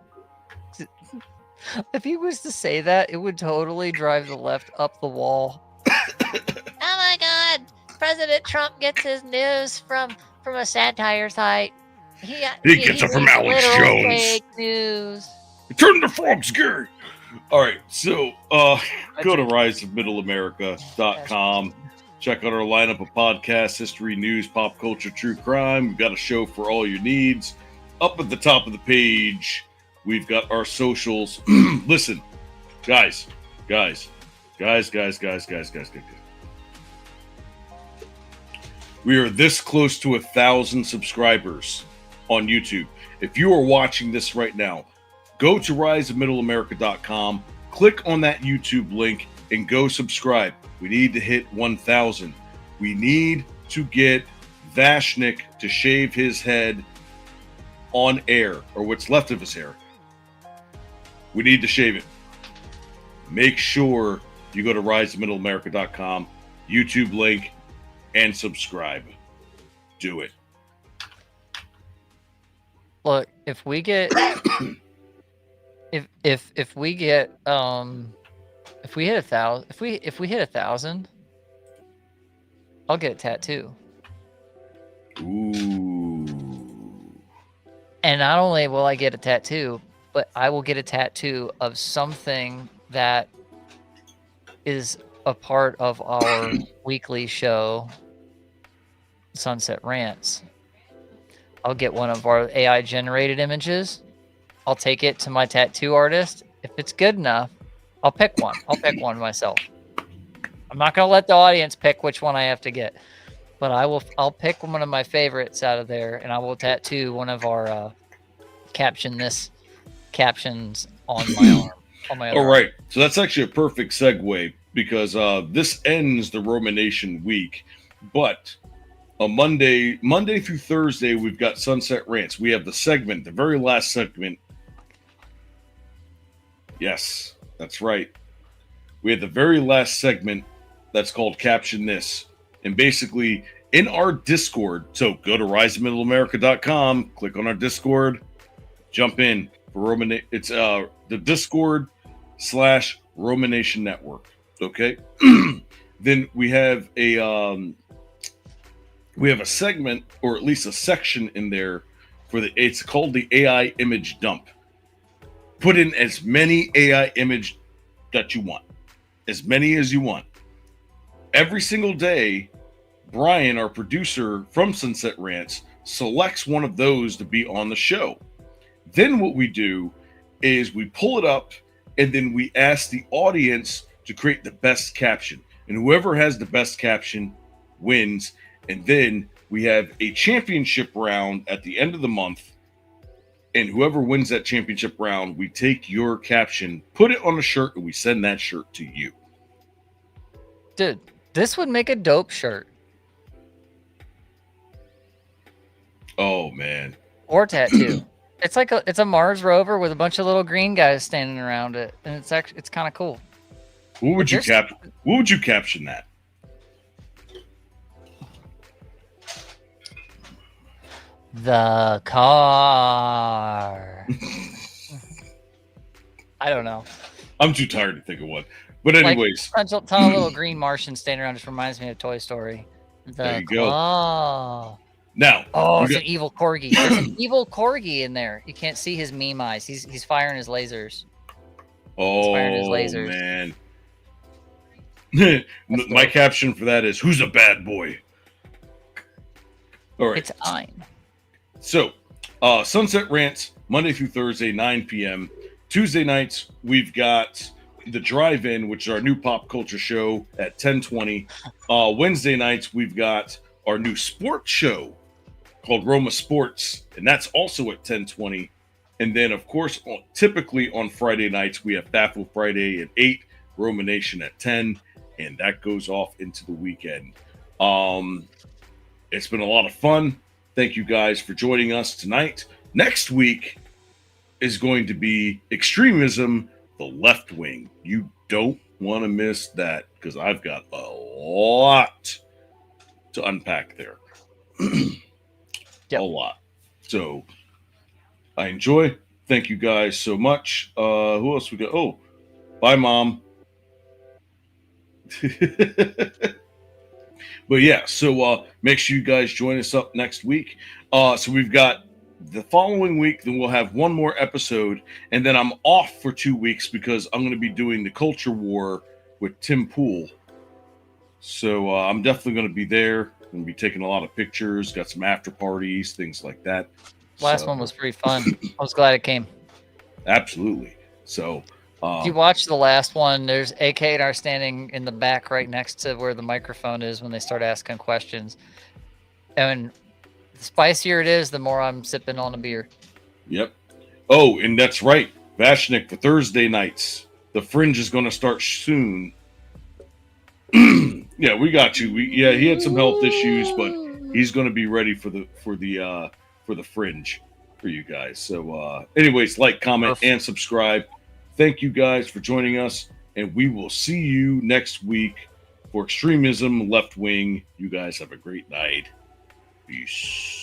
If he was to say that, it would totally drive the left up the wall. Oh my God! President Trump gets his news from a satire site. He gets it from reads Alex literal Jones. fake news. Turn the frogs gay. All right, so go to riseofmiddleamerica.com. Check out our lineup of podcasts, history, news, pop culture, true crime. We've got a show for all your needs. Up at the top of the page, we've got our socials. Listen, guys. We are this close to 1,000 subscribers on YouTube. If you are watching this right now, go to riseofmiddleamerica.com, click on that YouTube link, and go subscribe. We need to hit 1,000. We need to get Vashnik to shave his head on air, or what's left of his hair. We need to shave it. Make sure you go to riseofmiddleamerica.com, YouTube link, and subscribe. Do it. Look, if we get if we get if we hit 1,000, if we hit 1,000, I'll get a tattoo. Ooh. And not only will I get a tattoo, but I will get a tattoo of something that is a part of our weekly show, Sunset Rants. I'll get one of our AI generated images. I'll take it to my tattoo artist. If it's good enough, I'll pick one. I'll pick one myself. I'm not going to let the audience pick which one I have to get, but I'll pick one of my favorites out of there, and I will tattoo one of our captions on my arm. On my All right. So that's actually a perfect segue, because this ends the ROMA Nation week, but on Monday through Thursday, we've got Sunset Rants. We have the very last segment. Yes, that's right. We have the very last segment that's called Caption This. And basically, in our Discord, so go to riseofmiddleamerica.com, click on our Discord, jump in for it's the Discord /ROMA Nation Network. Okay? Then we have a segment, or at least a section in there it's called the AI image dump. Put in as many AI image that you want, as many as you want. Every single day, Brian, our producer from Sunset Rants, selects one of those to be on the show. Then what we do is we pull it up, and then we ask the audience to create the best caption. And whoever has the best caption wins. And then we have a championship round at the end of the month. And whoever wins that championship round, we take your caption, put it on a shirt, and we send that shirt to you. Dude, this would make a dope shirt. Oh, man. Or tattoo. It's a Mars rover with a bunch of little green guys standing around it, and it's kind of cool. What would you caption that? The car. I don't know. I'm too tired to think of one. But anyways. Like, a ton of little green Martians standing around just reminds me of Toy Story. There you go. Now. It's an evil corgi. There's an evil corgi in there. You can't see his meme eyes. He's firing his lasers. Oh, man. My caption for that is, who's a bad boy? All right. It's Ein. So, Sunset Rants, Monday through Thursday, 9 p.m. Tuesday nights, we've got the Drive-In, which is our new pop culture show at 10:20. Wednesday nights, we've got our new sports show called Roma Sports, and that's also at 10:20. And then, of course, typically on Friday nights, we have Baffle Friday at 8, ROMA Nation at 10, and that goes off into the weekend. It's been a lot of fun. Thank you guys for joining us tonight. Next week is going to be Extremism, the Left Wing. You don't want to miss that, because I've got a lot to unpack there. A lot. So I enjoy. thank you guys so much. Who else we got? Oh, bye, Mom. But yeah, so make sure you guys join us up next week. So we've got the following week, then we'll have one more episode, and then I'm off for 2 weeks because I'm going to be doing the Culture War with Tim Pool. So I'm definitely going to be there. I'm going to be taking a lot of pictures, got some after parties, things like that. Last one was pretty fun. I was glad it came. Absolutely. So if you watch the last one, there's AK and I are standing in the back right next to where the microphone is when they start asking questions. And the spicier it is, the more I'm sipping on a beer. Yep. Oh, and that's right. Vashnik for Thursday nights. The Fringe is going to start soon. Yeah, we got you. He had some health issues, but he's going to be ready for the Fringe for you guys. So anyways, like, comment, and subscribe. Thank you guys for joining us, and we will see you next week for Extremism Left Wing. You guys have a great night. Peace.